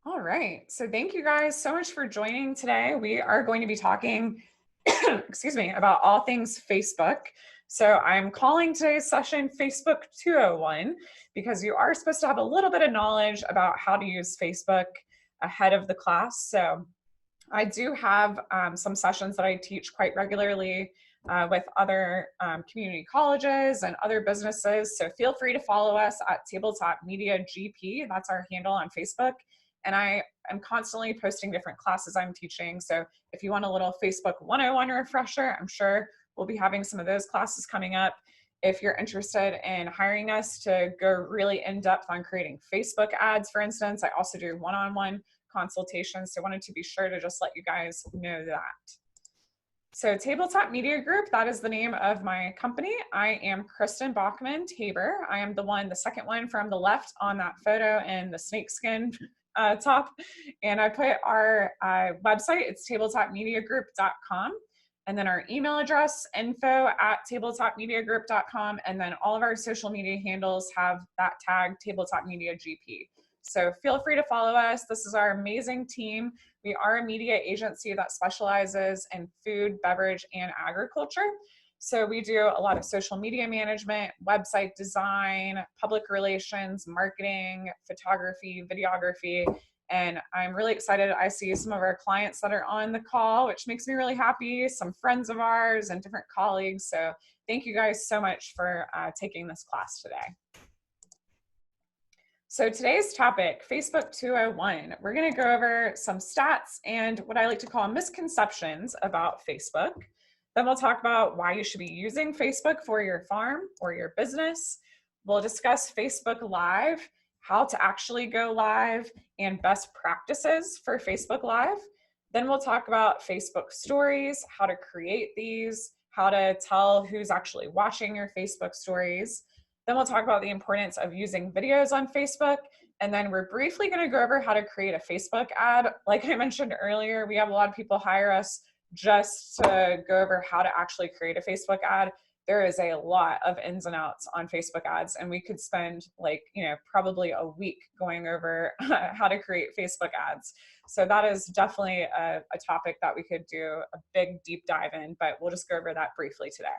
All right. So thank you guys so much for joining today. We are going to be talking, excuse me, about all things Facebook. So I'm calling today's session Facebook 201 because you are supposed to have a little bit of knowledge about how to use Facebook ahead of the class. So I do have some sessions that I teach quite regularly with other community colleges and other businesses. So feel free to follow us at Tabletop Media GP. That's our handle on Facebook. And I am constantly posting different classes I'm teaching. So if you want a little Facebook 101 refresher, I'm sure we'll be having some of those classes coming up. If you're interested in hiring us to go really in depth on creating Facebook ads, for instance, I also do one-on-one consultations. So I wanted to be sure to just let you guys know that. So Tabletop Media Group, that is the name of my company. I am Kristen Baughman Taber. I am the second one from the left on that photo in the snakeskin top. And I put our website, it's tabletopmediagroup.com. And then our email address, info@tabletopmediagroup.com. And then all of our social media handles have that tag, Tabletop Media GP. So feel free to follow us. This is our amazing team. We are a media agency that specializes in food, beverage, and agriculture. So we do a lot of social media management, website design, public relations, marketing, photography, videography. And I'm really excited. I see some of our clients that are on the call, which makes me really happy, some friends of ours and different colleagues. So thank you guys so much for taking this class today. So today's topic, Facebook 201, we're going to go over some stats and what I like to call misconceptions about Facebook. Then we'll talk about why you should be using Facebook for your farm or your business. We'll discuss Facebook Live, how to actually go live, and best practices for Facebook Live. Then we'll talk about Facebook stories, how to create these, how to tell who's actually watching your Facebook stories. Then we'll talk about the importance of using videos on Facebook. And then we're briefly going to go over how to create a Facebook ad. Like I mentioned earlier, we have a lot of people hire us just to go over how to actually create a Facebook ad. There is a lot of ins and outs on Facebook ads, and we could spend probably a week going over how to create Facebook ads. So that is definitely a topic that we could do a big deep dive in, but we'll just go over that briefly today.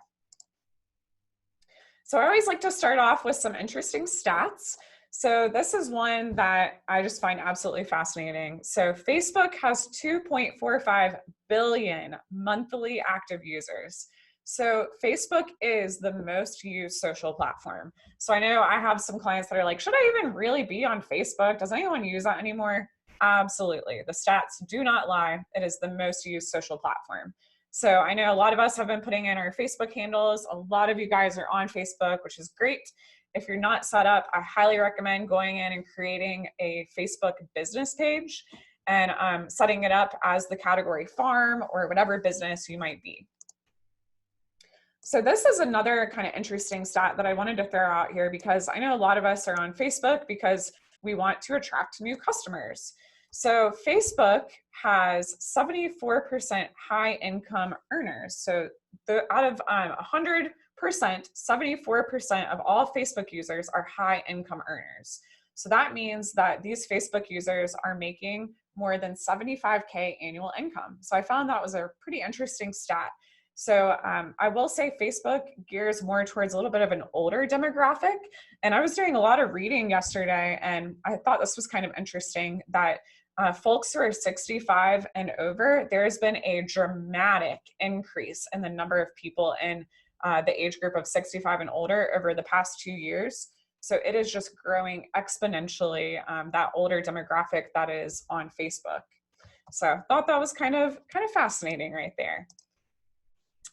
So I always like to start off with some interesting stats. So this is one that I just find absolutely fascinating. So Facebook has 2.45 billion monthly active users. So Facebook is the most used social platform. So I know I have some clients that are like, should I even really be on Facebook? Does anyone use that anymore? Absolutely. The stats do not lie. It is the most used social platform. So I know a lot of us have been putting in our Facebook handles. A lot of you guys are on Facebook, which is great. If you're not set up, I highly recommend going in and creating a Facebook business page and setting it up as the category farm or whatever business you might be. So this is another kind of interesting stat that I wanted to throw out here because I know a lot of us are on Facebook because we want to attract new customers. So Facebook has 74% high income earners. So out of 100%, 74% of all Facebook users are high income earners. So that means that these Facebook users are making more than 75K annual income. So I found that was a pretty interesting stat. So I will say Facebook gears more towards a little bit of an older demographic. And I was doing a lot of reading yesterday, and I thought this was kind of interesting that folks who are 65 and over, there has been a dramatic increase in the number of people in the age group of 65 and older over the past 2 years. So it is just growing exponentially, that older demographic that is on Facebook. So I thought that was kind of fascinating right there.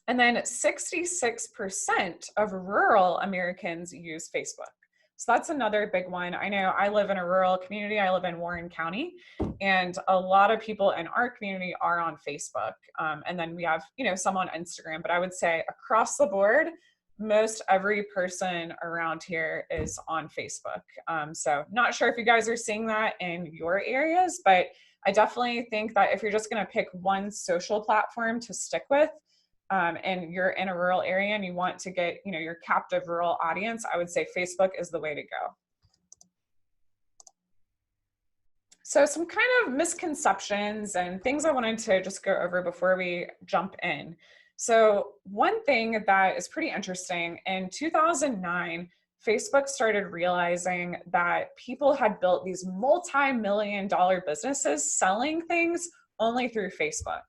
And then 66% of rural Americans use Facebook. So that's another big one. I know I live in a rural community. I live in Warren County, and a lot of people in our community are on Facebook. And then we have, some on Instagram, but I would say across the board, most every person around here is on Facebook. So not sure if you guys are seeing that in your areas, but I definitely think that if you're just going to pick one social platform to stick with, and you're in a rural area and you want to get, your captive rural audience, I would say Facebook is the way to go. So some kind of misconceptions and things I wanted to just go over before we jump in. So one thing that is pretty interesting, in 2009, Facebook started realizing that people had built these multi-million dollar businesses selling things only through Facebook.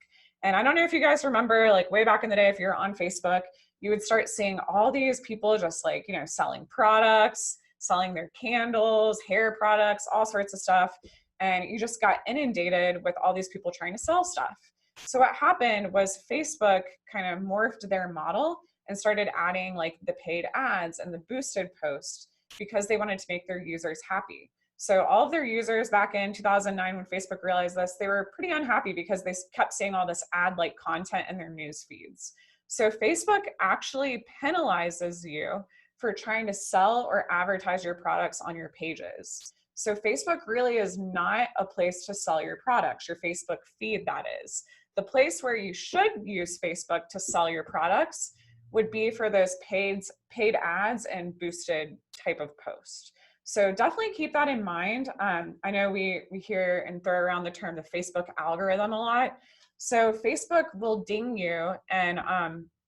And I don't know if you guys remember, like way back in the day, if you're on Facebook, you would start seeing all these people just like, selling products, selling their candles, hair products, all sorts of stuff, and you just got inundated with all these people trying to sell stuff. So what happened was Facebook kind of morphed their model and started adding like the paid ads and the boosted posts because they wanted to make their users happy. So all of their users back in 2009, when Facebook realized this, they were pretty unhappy because they kept seeing all this ad-like content in their news feeds. So Facebook actually penalizes you for trying to sell or advertise your products on your pages. So Facebook really is not a place to sell your products, your Facebook feed, that is. The place where you should use Facebook to sell your products would be for those paid ads and boosted type of post. So definitely keep that in mind. I know we hear and throw around the term the Facebook algorithm a lot. So Facebook will ding you and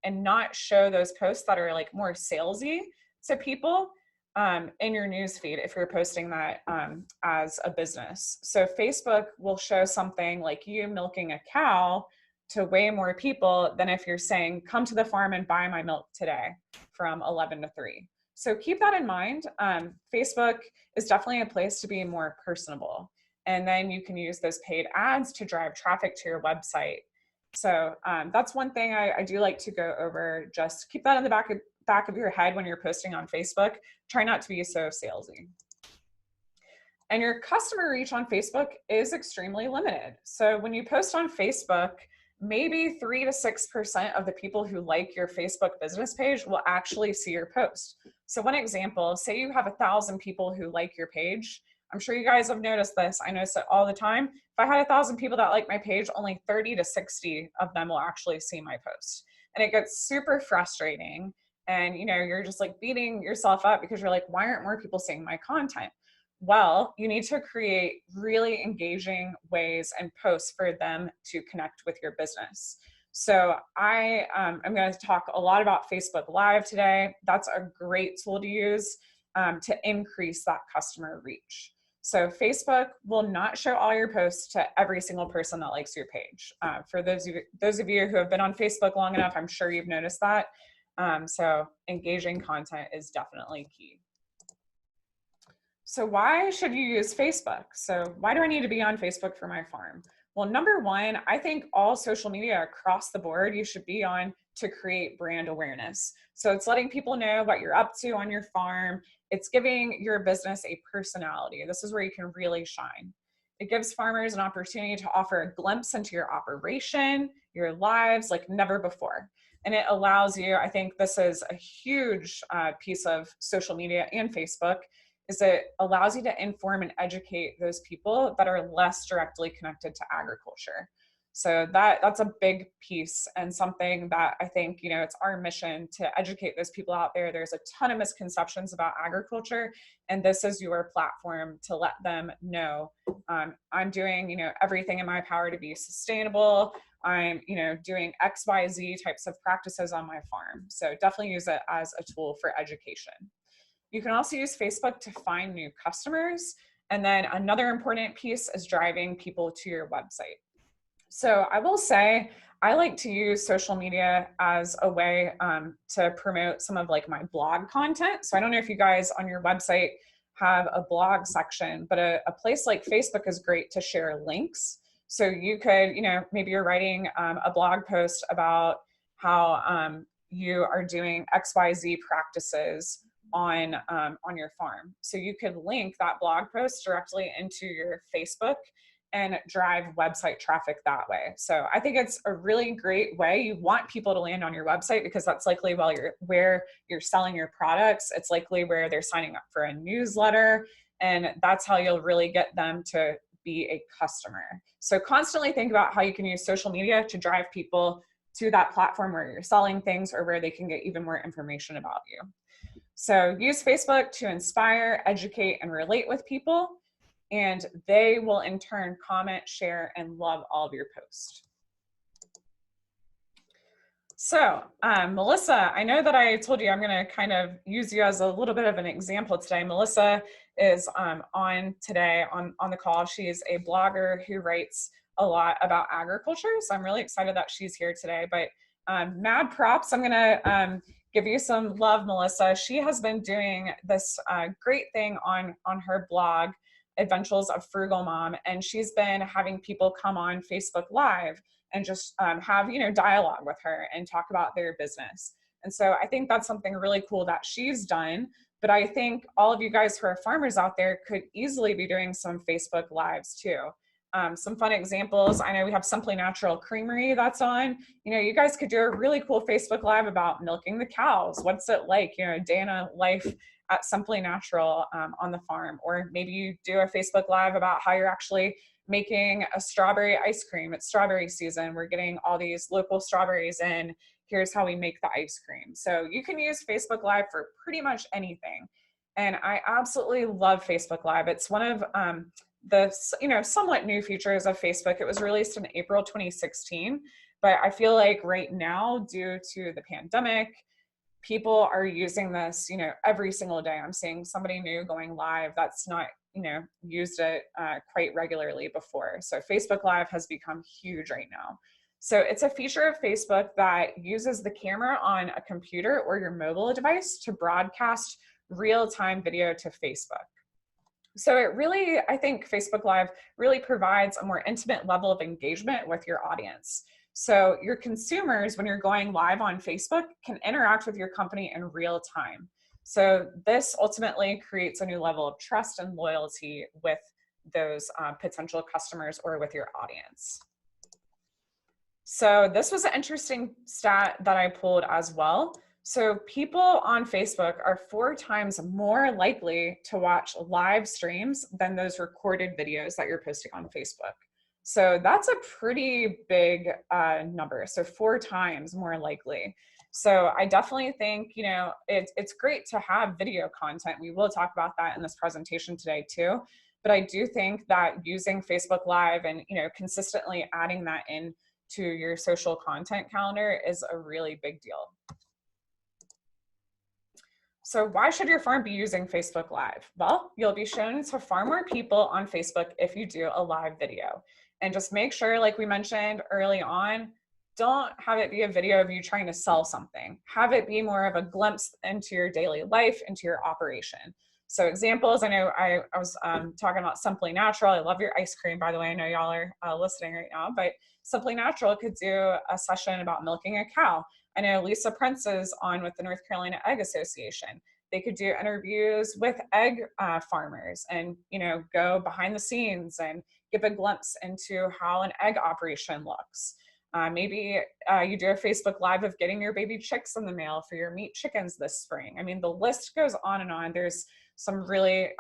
not show those posts that are like more salesy to people in your newsfeed if you're posting that as a business. So Facebook will show something like you milking a cow to way more people than if you're saying, come to the farm and buy my milk today from 11 to 3. So keep that in mind. Facebook is definitely a place to be more personable. And then you can use those paid ads to drive traffic to your website. So that's one thing I do like to go over. Just keep that in the back of your head when you're posting on Facebook. Try not to be so salesy. And your customer reach on Facebook is extremely limited. So when you post on Facebook, maybe 3 to 6% of the people who like your Facebook business page will actually see your post. So one example, say you have 1,000 people who like your page. I'm sure you guys have noticed this. I notice it all the time. If I had 1,000 people that like my page, only 30 to 60 of them will actually see my post. And it gets super frustrating. And you're just like beating yourself up because you're like, why aren't more people seeing my content? Well, you need to create really engaging ways and posts for them to connect with your business. So I'm going to talk a lot about Facebook Live today. That's a great tool to use to increase that customer reach. So Facebook will not show all your posts to every single person that likes your page. For those of you who have been on Facebook long enough, I'm sure you've noticed that. So engaging content is definitely key. So why should you use Facebook? So why do I need to be on Facebook for my farm? Well, number one, I think all social media across the board you should be on to create brand awareness. So it's letting people know what you're up to on your farm. It's giving your business a personality. This is where you can really shine. It gives farmers an opportunity to offer a glimpse into your operation, your lives like never before. And it allows you, I think this is a huge piece of social media and Facebook, is it allows you to inform and educate those people that are less directly connected to agriculture. So that's a big piece and something that I think, it's our mission to educate those people out there. There's a ton of misconceptions about agriculture, and this is your platform to let them know I'm doing, everything in my power to be sustainable. I'm, doing X, Y, Z types of practices on my farm. So definitely use it as a tool for education. You can also use Facebook to find new customers. And then another important piece is driving people to your website. So I will say, I like to use social media as a way to promote some of like my blog content. So I don't know if you guys on your website have a blog section, but a place like Facebook is great to share links. So you could, maybe you're writing a blog post about how you are doing XYZ practices on your farm. So you could link that blog post directly into your Facebook and drive website traffic that way. So I think it's a really great way. You want people to land on your website because that's likely where you're selling your products. It's likely where they're signing up for a newsletter, and that's how you'll really get them to be a customer. So constantly think about how you can use social media to drive people to that platform where you're selling things or where they can get even more information about you. So use Facebook to inspire, educate, and relate with people. and they will in turn comment, share, and love all of your posts. So, Melissa, I know that I told you I'm going to kind of use you as a little bit of an example today. Melissa is on today on the call. She's a blogger who writes a lot about agriculture. So I'm really excited that she's here today. But mad props, I'm going to give you some love, Melissa. She has been doing this great thing on her blog, Adventures of Frugal Mom, and she's been having people come on Facebook Live and just have, dialogue with her and talk about their business. And so I think that's something really cool that she's done. But I think all of you guys who are farmers out there could easily be doing some Facebook Lives too. Some fun examples. I know we have Simply Natural Creamery that's on. You guys could do a really cool Facebook Live about milking the cows. What's it like, day in a life at Simply Natural on the farm. Or maybe you do a Facebook Live about how you're actually making a strawberry ice cream. It's strawberry season. We're getting all these local strawberries in. Here's how we make the ice cream. So you can use Facebook Live for pretty much anything. And I absolutely love Facebook Live. It's one of the somewhat new features of Facebook. It was released in April 2016, but I feel like right now, due to the pandemic, people are using this, every single day. I'm seeing somebody new going live that's not, used it quite regularly before. So Facebook Live has become huge right now. So it's a feature of Facebook that uses the camera on a computer or your mobile device to broadcast real-time video to Facebook. So I think Facebook Live really provides a more intimate level of engagement with your audience. So your consumers, when you're going live on Facebook, can interact with your company in real time. So this ultimately creates a new level of trust and loyalty with those potential customers or with your audience. So this was an interesting stat that I pulled as well. So people on Facebook are 4 times more likely to watch live streams than those recorded videos that you're posting on Facebook. So that's a pretty big number. So 4 times more likely. So I definitely think, it's great to have video content. We will talk about that in this presentation today too. But I do think that using Facebook Live and, consistently adding that in to your social content calendar is a really big deal. So why should your farm be using Facebook Live? Well, you'll be shown to far more people on Facebook if you do a live video. And just make sure, like we mentioned early on, don't have it be a video of you trying to sell something. Have it be more of a glimpse into your daily life, into your operation. So examples, I know I was talking about Simply Natural. I love your ice cream, by the way. I know y'all are listening right now, but Simply Natural could do a session about milking a cow. I know Lisa Prince is on with the North Carolina Egg Association. They could do interviews with egg farmers and, go behind the scenes and give a glimpse into how an egg operation looks. Maybe you do a Facebook Live of getting your baby chicks in the mail for your meat chickens this spring. I mean, the list goes on and on. There's some really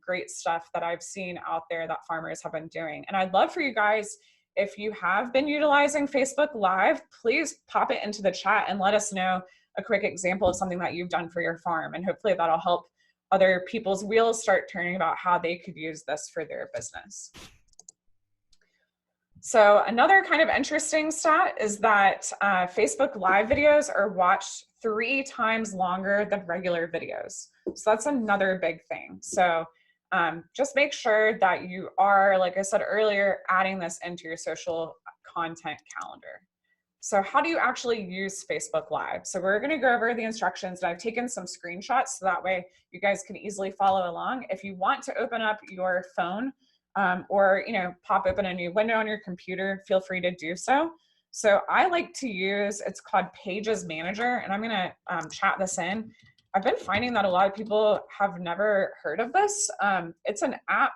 great stuff that I've seen out there that farmers have been doing. And I'd love for you guys, if you have been utilizing Facebook Live, please pop it into the chat and let us know a quick example of something that you've done for your farm. And hopefully that'll help other people's wheels start turning about how they could use this for their business. So another kind of interesting stat is that Facebook Live videos are watched 3 times longer than regular videos. So that's another big thing. So just make sure that you are, like I said earlier, adding this into your social content calendar. So how do you actually use Facebook Live? So we're going to go over the instructions, and I've taken some screenshots so that way you guys can easily follow along. If you want to open up your phone or pop open a new window on your computer, feel free to do so. So I like to use, it's called Pages Manager, and I'm going to chat this in. I've been finding that a lot of people have never heard of this. It's an app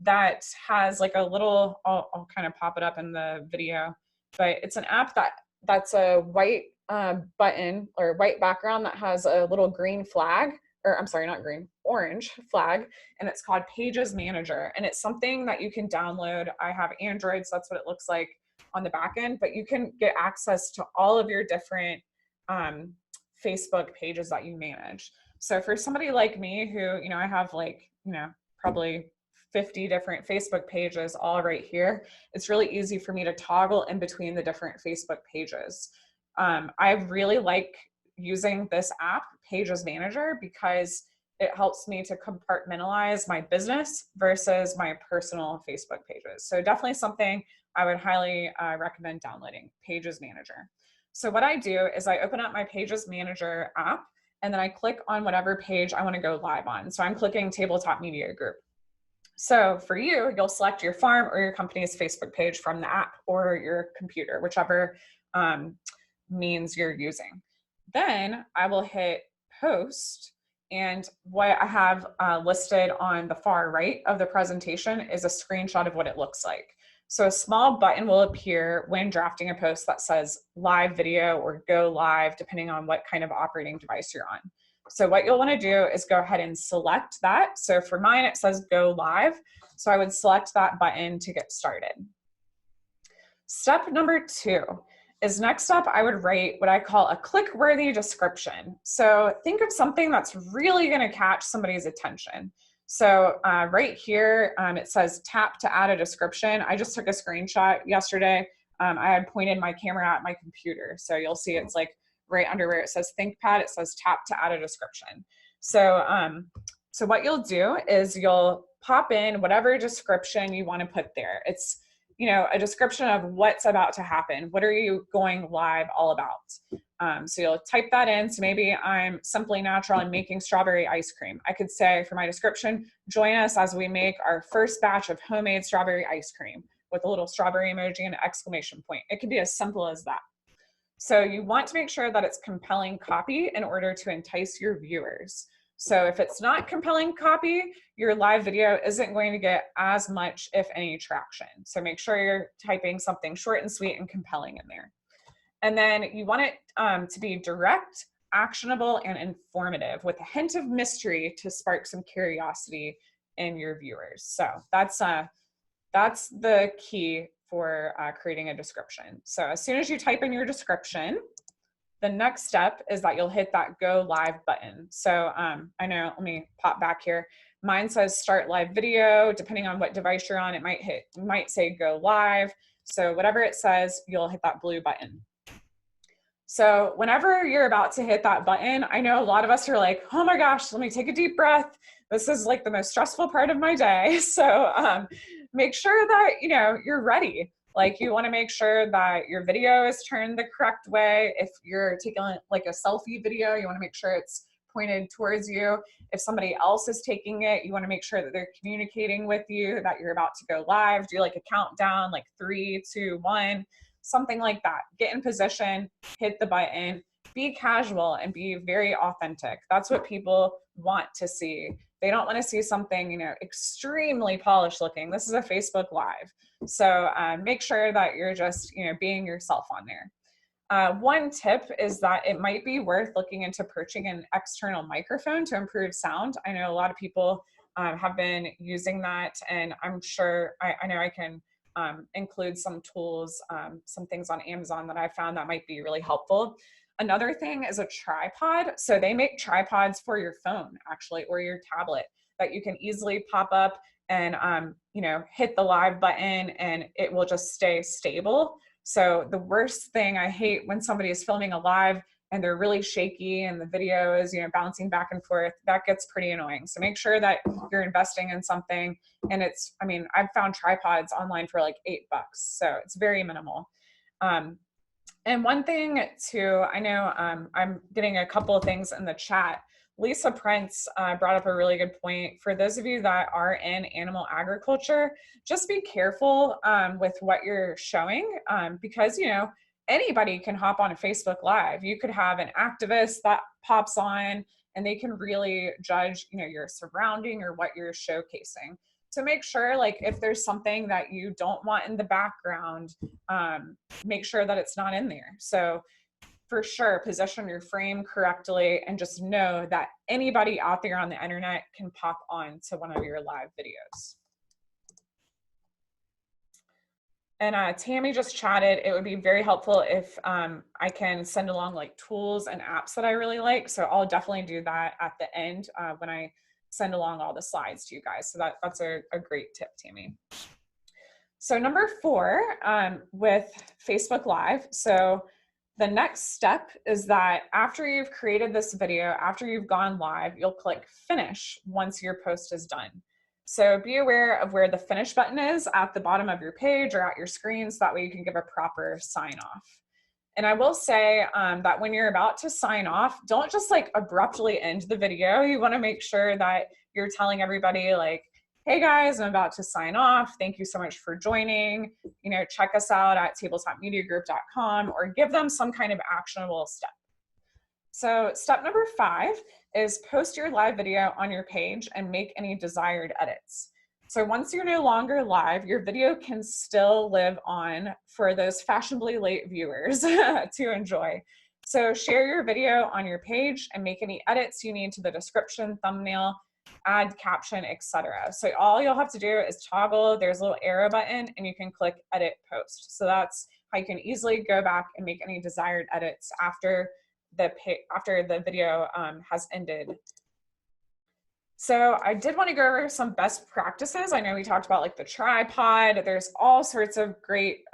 that has like a little, I'll kind of pop it up in the video, but it's an app that's a white button or white background that has a little green flag, or I'm sorry, not green, orange flag, and it's called Pages Manager. And it's something that you can download. I have Android, so that's what it looks like on the back end, but you can get access to all of your different Facebook pages that you manage. So for somebody like me who, I have like, probably 50 different Facebook pages all right here. It's really easy for me to toggle in between the different Facebook pages. I really like using this app, Pages Manager, because it helps me to compartmentalize my business versus my personal Facebook pages. So definitely something I would highly recommend downloading, Pages Manager. So what I do is I open up my Pages Manager app, and then I click on whatever page I want to go live on. So I'm clicking Tabletop Media Group. So for you, you'll select your farm or your company's Facebook page from the app or your computer, whichever means you're using. Then I will hit post, and what I have listed on the far right of the presentation is a screenshot of what it looks like. So a small button will appear when drafting a post that says live video or go live, depending on what kind of operating device you're on. So what you'll want to do is go ahead and select that. So for mine, it says go live. So I would select that button to get started. Step number 2 is next up, I would write what I call a click-worthy description. So think of something that's really going to catch somebody's attention. So right here, it says tap to add a description. I just took a screenshot yesterday. I had pointed my camera at my computer. So you'll see it's like right under where it says ThinkPad, it says tap to add a description. So, so what you'll do is you'll pop in whatever description you want to put there. It's, you know, a description of what's about to happen. What are you going live all about? So you'll type that in. So maybe I'm Simply Natural and making strawberry ice cream. I could say for my description, join us as we make our first batch of homemade strawberry ice cream with a little strawberry emoji and an exclamation point. It could be as simple as that. So you want to make sure that it's compelling copy in order to entice your viewers. So if it's not compelling copy, your live video isn't going to get as much, if any, traction. So make sure you're typing something short and sweet and compelling in there. And then you want it to be direct, actionable, and informative with a hint of mystery to spark some curiosity in your viewers. So that's the key for creating a description. So as soon as you type in your description, the next step is that you'll hit that go live button. So I know, let me pop back here. Mine says start live video. Depending on what device you're on, it might say go live. So whatever it says, you'll hit that blue button. So whenever you're about to hit that button, I know a lot of us are like, oh my gosh, let me take a deep breath. This is like the most stressful part of my day. So make sure that, you know, you're ready. Like you want to make sure that your video is turned the correct way. If you're taking like a selfie video, you want to make sure it's pointed towards you. If somebody else is taking it, you want to make sure that they're communicating with you that you're about to go live. Do like a countdown, like 3, 2, 1, something like that. Get in position, hit the button, be casual and be very authentic. That's what people want to see. They don't want to see something, you know, extremely polished looking. This is a Facebook Live. So make sure that you're just, you know, being yourself on there. One tip is that it might be worth looking into purchasing an external microphone to improve sound. I know a lot of people have been using that, and I'm sure, I know I can include some tools, some things on Amazon that I found that might be really helpful. Another thing is a tripod. So they make tripods for your phone actually, or your tablet that you can easily pop up and, you know, hit the live button and it will just stay stable. So the worst thing I hate when somebody is filming a live and they're really shaky and the video is, you know, bouncing back and forth, that gets pretty annoying. So make sure that you're investing in something. And it's, I mean, I've found tripods online for like $8. So it's very minimal. And one thing too, I know I'm getting a couple of things in the chat. Lisa Prince brought up a really good point. For those of you that are in animal agriculture, just be careful with what you're showing because, you know, anybody can hop on a Facebook Live. You could have an activist that pops on and they can really judge, you know, your surrounding or what you're showcasing. So make sure, like, if there's something that you don't want in the background, make sure that it's not in there. So for sure, position your frame correctly and just know that anybody out there on the internet can pop on to one of your live videos. And Tammy just chatted, it would be very helpful if I can send along like tools and apps that I really like. So I'll definitely do that at the end when I send along all the slides to you guys. So that's a great tip, Tammy. So number 4, with Facebook Live. So the next step is that after you've created this video, after you've gone live, you'll click finish once your post is done. So be aware of where the finish button is at the bottom of your page or at your screen, so that way you can give a proper sign off. And I will say that when you're about to sign off, don't just like abruptly end the video. You want to make sure that you're telling everybody like, hey guys, I'm about to sign off. Thank you so much for joining. You know, check us out at tabletopmediagroup.com, or give them some kind of actionable step. So step number 5 is post your live video on your page and make any desired edits. So once you're no longer live, your video can still live on for those fashionably late viewers to enjoy. So share your video on your page and make any edits you need to the description, thumbnail, add caption, etc. So all you'll have to do is toggle, there's a little arrow button, and you can click edit post. So that's how you can easily go back and make any desired edits after the video has ended. So I did want to go over some best practices. I know we talked about like the tripod. There's all sorts of great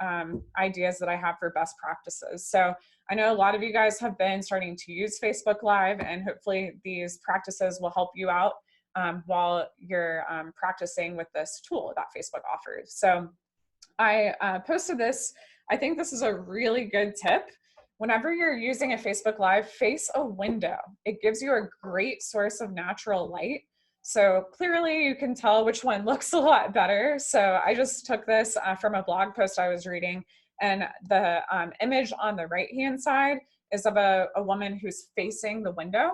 ideas that I have for best practices. So I know a lot of you guys have been starting to use Facebook Live, and hopefully these practices will help you out while you're practicing with this tool that Facebook offers. So I posted this. I think this is a really good tip. Whenever you're using a Facebook Live, face a window. It gives you a great source of natural light. So clearly you can tell which one looks a lot better. So I just took this from a blog post I was reading, and the image on the right-hand side is of a woman who's facing the window.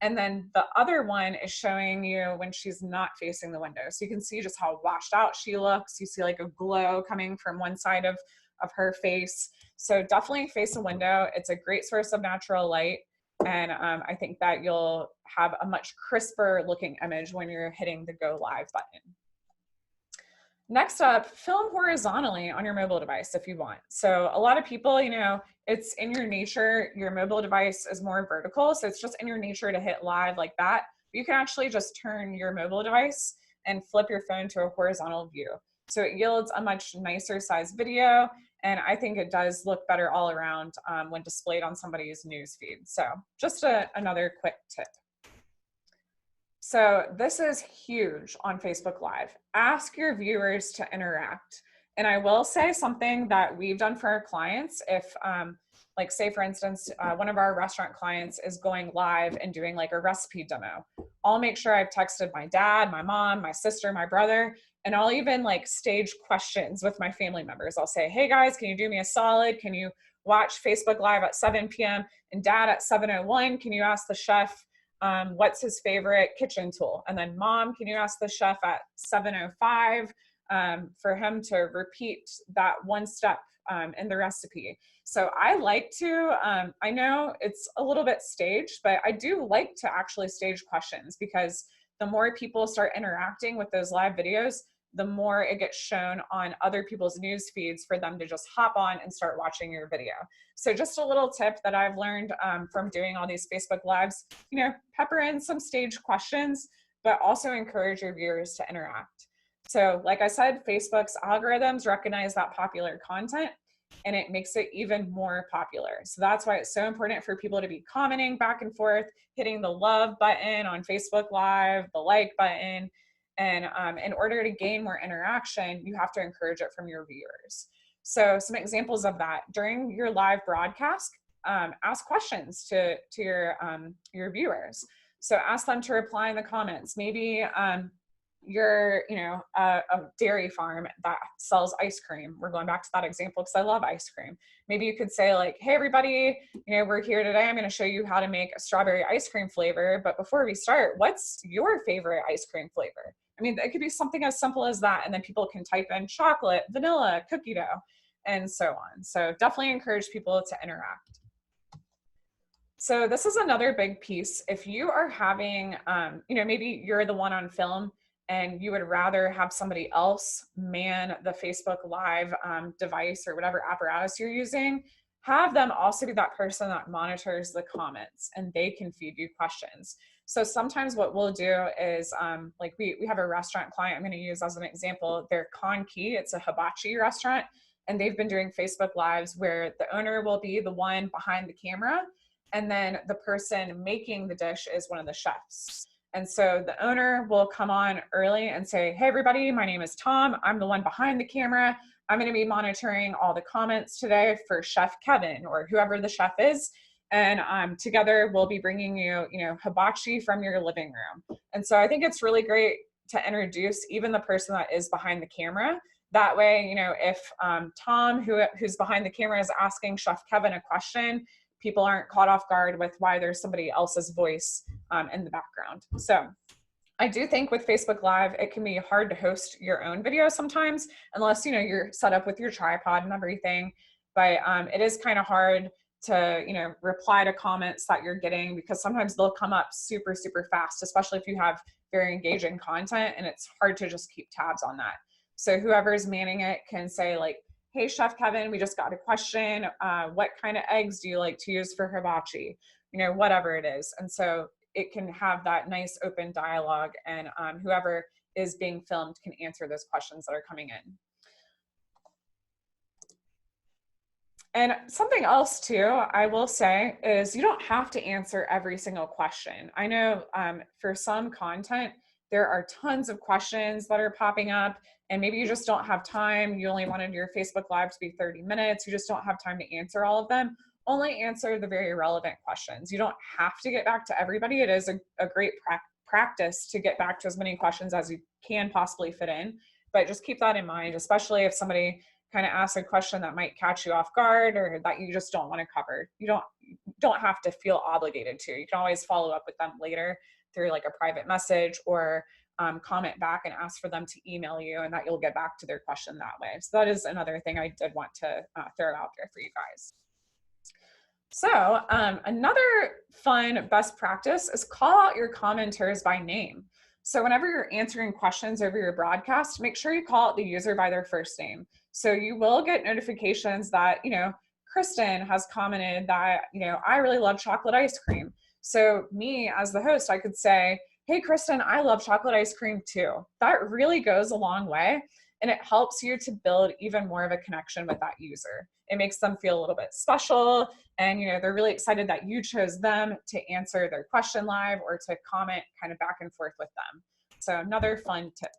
And then the other one is showing you when she's not facing the window. So you can see just how washed out she looks. You see like a glow coming from one side of her face. So definitely face a window. It's a great source of natural light. And I think that you'll have a much crisper looking image when you're hitting the go live button. Next up, film horizontally on your mobile device if you want. So a lot of people, you know, it's in your nature, your mobile device is more vertical. So it's just in your nature to hit live like that. But you can actually just turn your mobile device and flip your phone to a horizontal view. So it yields a much nicer size video. And I think it does look better all around when displayed on somebody's news feed. So just another quick tip. So this is huge on Facebook Live. Ask your viewers to interact. And I will say something that we've done for our clients. If like say for instance, one of our restaurant clients is going live and doing like a recipe demo, I'll make sure I've texted my dad, my mom, my sister, my brother, and I'll even like stage questions with my family members. I'll say, hey guys, can you do me a solid? Can you watch Facebook Live at 7 p.m. and dad at 7:01? Can you ask the chef what's his favorite kitchen tool? And then mom, can you ask the chef at 7:05 for him to repeat that one step in the recipe? So I like to, I know it's a little bit staged, but I do like to actually stage questions, because the more people start interacting with those live videos, the more it gets shown on other people's news feeds for them to just hop on and start watching your video. So just a little tip that I've learned from doing all these Facebook Lives, you know, pepper in some staged questions, but also encourage your viewers to interact. So like I said, Facebook's algorithms recognize that popular content, and it makes it even more popular. So that's why it's so important for people to be commenting back and forth, hitting the love button on Facebook Live, the like button. And in order to gain more interaction, you have to encourage it from your viewers. So some examples of that: during your live broadcast, ask questions to your viewers. So ask them to reply in the comments. Maybe you're, you know, a dairy farm that sells ice cream. We're going back to that example because I love ice cream. Maybe you could say like, hey everybody, you know, we're here today. I'm going to show you how to make a strawberry ice cream flavor. But before we start, what's your favorite ice cream flavor? I mean, it could be something as simple as that. And then people can type in chocolate, vanilla, cookie dough, and so on. So definitely encourage people to interact. So this is another big piece. If you are having, you know, maybe you're the one on film and you would rather have somebody else man the Facebook Live device or whatever apparatus you're using, have them also be that person that monitors the comments and they can feed you questions. So sometimes what we'll do is like we have a restaurant client I'm going to use as an example. They're Kon Ki, it's a hibachi restaurant, and they've been doing Facebook Lives where the owner will be the one behind the camera, and then the person making the dish is one of the chefs. And so the owner will come on early and say, hey, everybody, my name is Tom. I'm the one behind the camera. I'm going to be monitoring all the comments today for Chef Kevin or whoever the chef is. And together we'll be bringing you, hibachi from your living room. And so I think it's really great to introduce even the person that is behind the camera. That way, if Tom, who's behind the camera, is asking Chef Kevin a question, people aren't caught off guard with why there's somebody else's voice in the background. So I do think with Facebook Live, it can be hard to host your own video sometimes, unless, you're set up with your tripod and everything. But it is kind of hard to, reply to comments that you're getting, because sometimes they'll come up super, super fast, especially if you have very engaging content, and it's hard to just keep tabs on that. So whoever's manning it can say like, hey, Chef Kevin, we just got a question. What kind of eggs do you like to use for hibachi? Whatever it is. And so it can have that nice open dialogue, and whoever is being filmed can answer those questions that are coming in. And something else too, I will say, is you don't have to answer every single question. I know for some content, there are tons of questions that are popping up, and maybe you just don't have time. You only wanted your Facebook Live to be 30 minutes. You just don't have time to answer all of them. Only answer the very relevant questions. You don't have to get back to everybody. It is a great practice to get back to as many questions as you can possibly fit in, but just keep that in mind, especially if somebody kind of asks a question that might catch you off guard or that you just don't want to cover. You don't have to feel obligated to. You can always follow up with them later through like a private message, or comment back and ask for them to email you, and that you'll get back to their question that way. So that is another thing I did want to throw out there for you guys. So another fun best practice is call out your commenters by name. So whenever you're answering questions over your broadcast, make sure you call out the user by their first name. So you will get notifications that, Kristen has commented that, I really love chocolate ice cream. So me as the host, I could say, hey, Kristen, I love chocolate ice cream too. That really goes a long way. And it helps you to build even more of a connection with that user. It makes them feel a little bit special, and they're really excited that you chose them to answer their question live or to comment kind of back and forth with them. So another fun tip.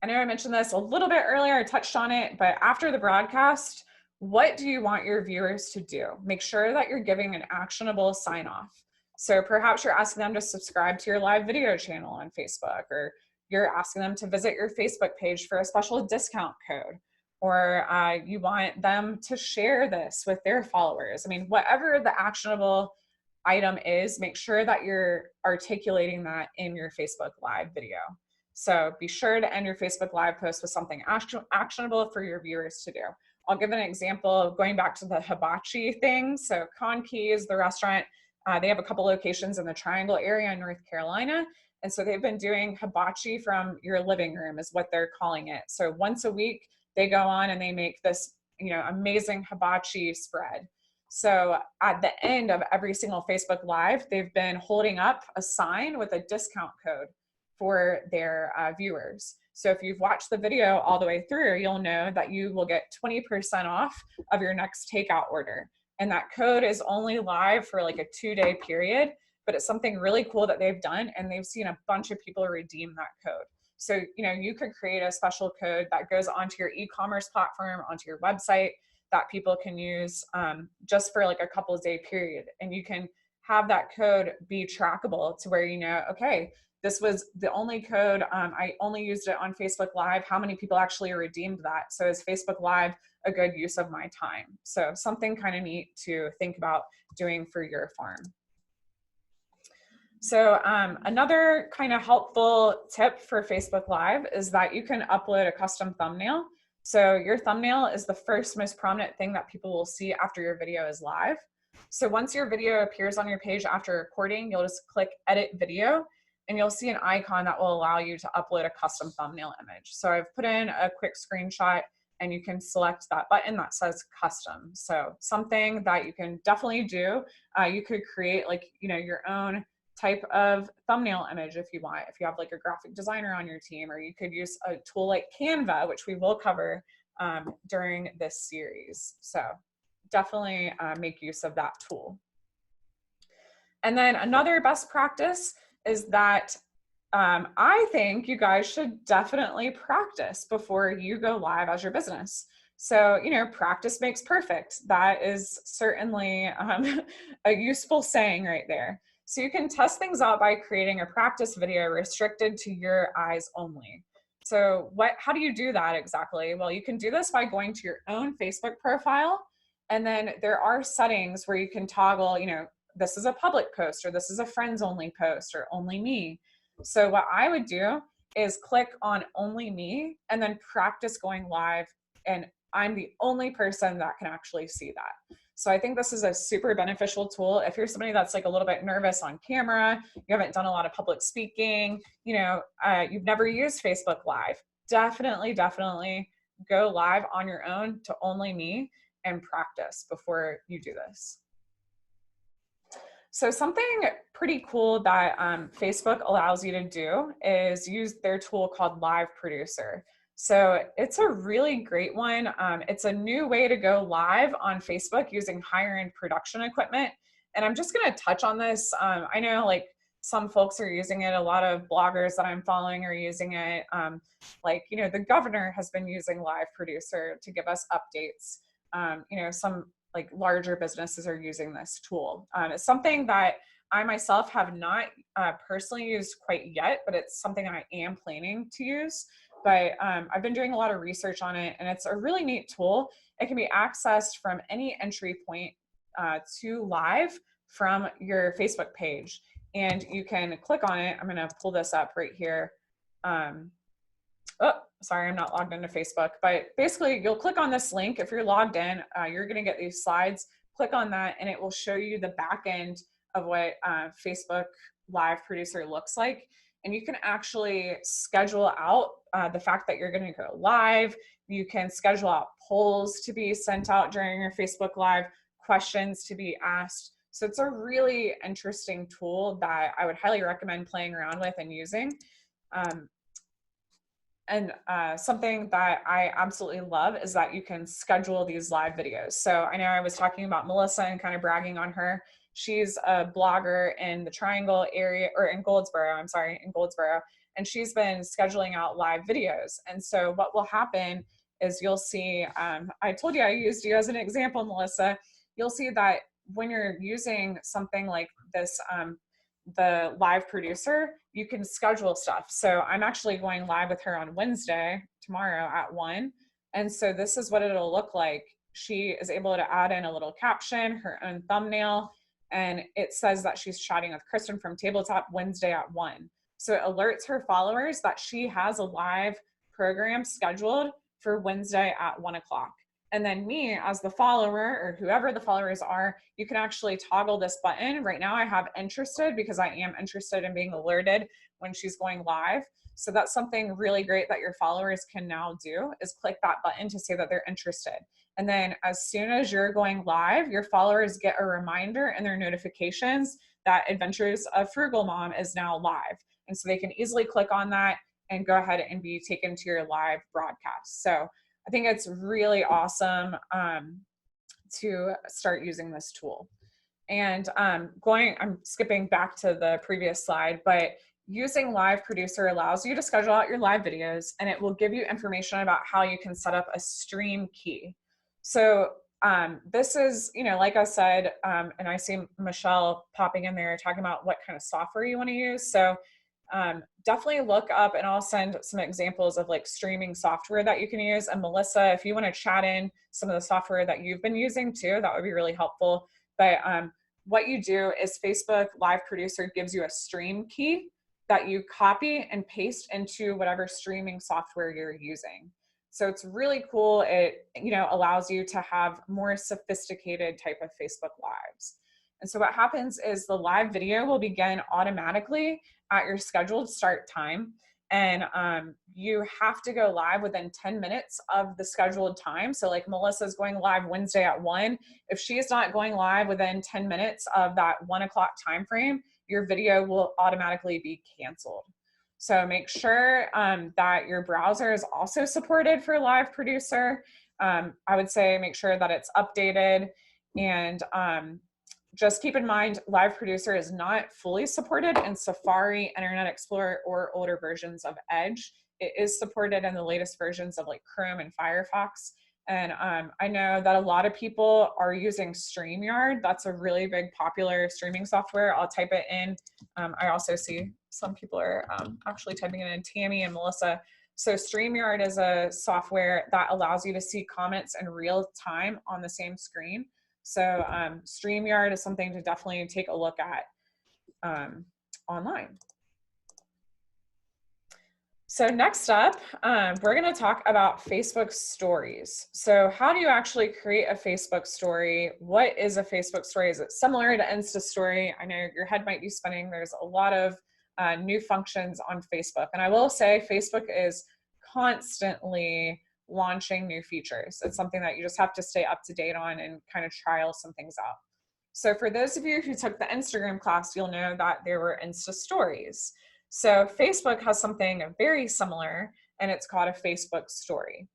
I know I mentioned this a little bit earlier, I touched on it, but after the broadcast, what do you want your viewers to do? Make sure that you're giving an actionable sign off. So perhaps you're asking them to subscribe to your live video channel on Facebook, or you're asking them to visit your Facebook page for a special discount code, or you want them to share this with their followers. I mean, whatever the actionable item is, make sure that you're articulating that in your Facebook Live video. So be sure to end your Facebook Live post with something actionable for your viewers to do. I'll give an example of going back to the hibachi thing. So Kon Ki is the restaurant. They have a couple locations in the Triangle area in North Carolina. And so they've been doing hibachi from your living room is what they're calling it. So once a week, they go on and they make this, amazing hibachi spread. So at the end of every single Facebook Live, they've been holding up a sign with a discount code for their viewers. So if you've watched the video all the way through, you'll know that you will get 20% off of your next takeout order. And that code is only live for like a 2-day period, but it's something really cool that they've done, and they've seen a bunch of people redeem that code. So, you could create a special code that goes onto your e-commerce platform, onto your website, that people can use just for like a couple of day period. And you can have that code be trackable to where, okay, this was the only code, I only used it on Facebook Live. How many people actually redeemed that? So is Facebook Live a good use of my time? So something kind of neat to think about doing for your farm. So another kind of helpful tip for Facebook Live is that you can upload a custom thumbnail. So your thumbnail is the first most prominent thing that people will see after your video is live. So once your video appears on your page after recording, you'll just click Edit Video, and you'll see an icon that will allow you to upload a custom thumbnail image. So I've put in a quick screenshot and you can select that button that says custom. So something that you can definitely do. You could create like, your own type of thumbnail image if you want, if you have like a graphic designer on your team, or you could use a tool like Canva, which we will cover during this series. So definitely make use of that tool. And then another best practice is that I think you guys should definitely practice before you go live as your business. So, practice makes perfect. That is certainly a useful saying right there. So you can test things out by creating a practice video restricted to your eyes only. So how do you do that exactly? Well, you can do this by going to your own Facebook profile. And then there are settings where you can toggle, this is a public post, or this is a friends only post, or only me. So what I would do is click on only me and then practice going live. And I'm the only person that can actually see that. So I think this is a super beneficial tool. If you're somebody that's like a little bit nervous on camera, you haven't done a lot of public speaking, you've never used Facebook Live, definitely go live on your own to only me and practice before you do this. So something pretty cool that Facebook allows you to do is use their tool called Live Producer. So it's a really great one. It's a new way to go live on Facebook using higher end production equipment. And I'm just going to touch on this. I know like some folks are using it. A lot of bloggers that I'm following are using it. The governor has been using Live Producer to give us updates. Some like larger businesses are using this tool. It's something that I myself have not personally used quite yet, but it's something I am planning to use. But I've been doing a lot of research on it, and it's a really neat tool. It can be accessed from any entry point to live from your Facebook page. And you can click on it. I'm going to pull this up right here. Oh, sorry, I'm not logged into Facebook, but basically you'll click on this link. If you're logged in, you're going to get these slides. Click on that and it will show you the back end of what Facebook Live Producer looks like. And you can actually schedule out the fact that you're going to go live. You can schedule out polls to be sent out during your Facebook Live, questions to be asked. So it's a really interesting tool that I would highly recommend playing around with and using. And something that I absolutely love is that you can schedule these live videos. So I know I was talking about Melissa and kind of bragging on her. She's a blogger in the Triangle area, or in Goldsboro, and she's been scheduling out live videos. And so what will happen is you'll see, I told you I used you as an example, Melissa. You'll see that when you're using something like this, the Live Producer, you can schedule stuff. So I'm actually going live with her on Wednesday, tomorrow at 1. And so this is what it'll look like. She is able to add in a little caption, her own thumbnail, and it says that she's chatting with Kristen from Tabletop Wednesday at 1. So it alerts her followers that she has a live program scheduled for Wednesday at 1 o'clock. And then me as the follower, or whoever the followers are, you can actually toggle this button. Right now I have interested because I am interested in being alerted when she's going live. So that's something really great that your followers can now do, is click that button to say that they're interested. And then as soon as you're going live, your followers get a reminder in their notifications that Adventures of Frugal Mom is now live. And so they can easily click on that and go ahead and be taken to your live broadcast. So I think it's really awesome to start using this tool. And I'm skipping back to the previous slide, but using Live Producer allows you to schedule out your live videos, and it will give you information about how you can set up a stream key. So this is, like I said, and I see Michelle popping in there talking about what kind of software you want to use. So definitely look up, and I'll send some examples of like streaming software that you can use. And Melissa, if you want to chat in some of the software that you've been using too, that would be really helpful. But what you do is Facebook Live Producer gives you a stream key that you copy and paste into whatever streaming software you're using. So it's really cool. It allows you to have more sophisticated type of Facebook Lives. And so what happens is the live video will begin automatically at your scheduled start time. and you have to go live within 10 minutes of the scheduled time. So like Melissa's going live Wednesday at 1. If she is not going live within 10 minutes of that 1 o'clock time frame, your video will automatically be canceled. So make sure that your browser is also supported for Live Producer. I would say make sure that it's updated, and just keep in mind, Live Producer is not fully supported in Safari, Internet Explorer, or older versions of Edge. It is supported in the latest versions of like Chrome and Firefox. And I know that a lot of people are using StreamYard. That's a really big popular streaming software. I'll type it in. I also see some people are actually typing it in, Tammy and Melissa. So StreamYard is a software that allows you to see comments in real time on the same screen. So StreamYard is something to definitely take a look at online. So next up, we're going to talk about Facebook stories. So how do you actually create a Facebook story? What is a Facebook story? Is it similar to Insta story? I know your head might be spinning. There's a lot of new functions on Facebook. And I will say Facebook is constantly launching new features. It's something that you just have to stay up to date on and kind of trial some things out. So for those of you who took the Instagram class, you'll know that there were Insta stories. So Facebook has something very similar, and it's called a Facebook story.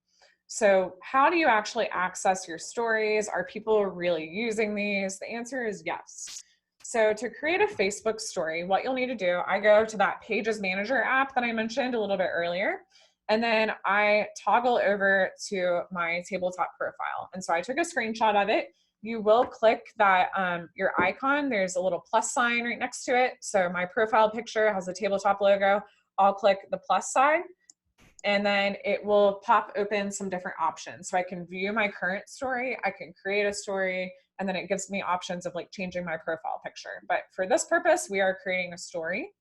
So how do you actually access your stories? Are people really using these? The answer is yes. So to create a Facebook story, what you'll need to do, I go to that Pages Manager app that I mentioned a little bit earlier, and then I toggle over to my tabletop profile. And so I took a screenshot of it. You will click that, your icon, there's a little plus sign right next to it. So my profile picture has the tabletop logo. I'll click the plus sign, and then it will pop open some different options. So I can view my current story, I can create a story, and then it gives me options of like changing my profile picture. But for this purpose, we are creating a story.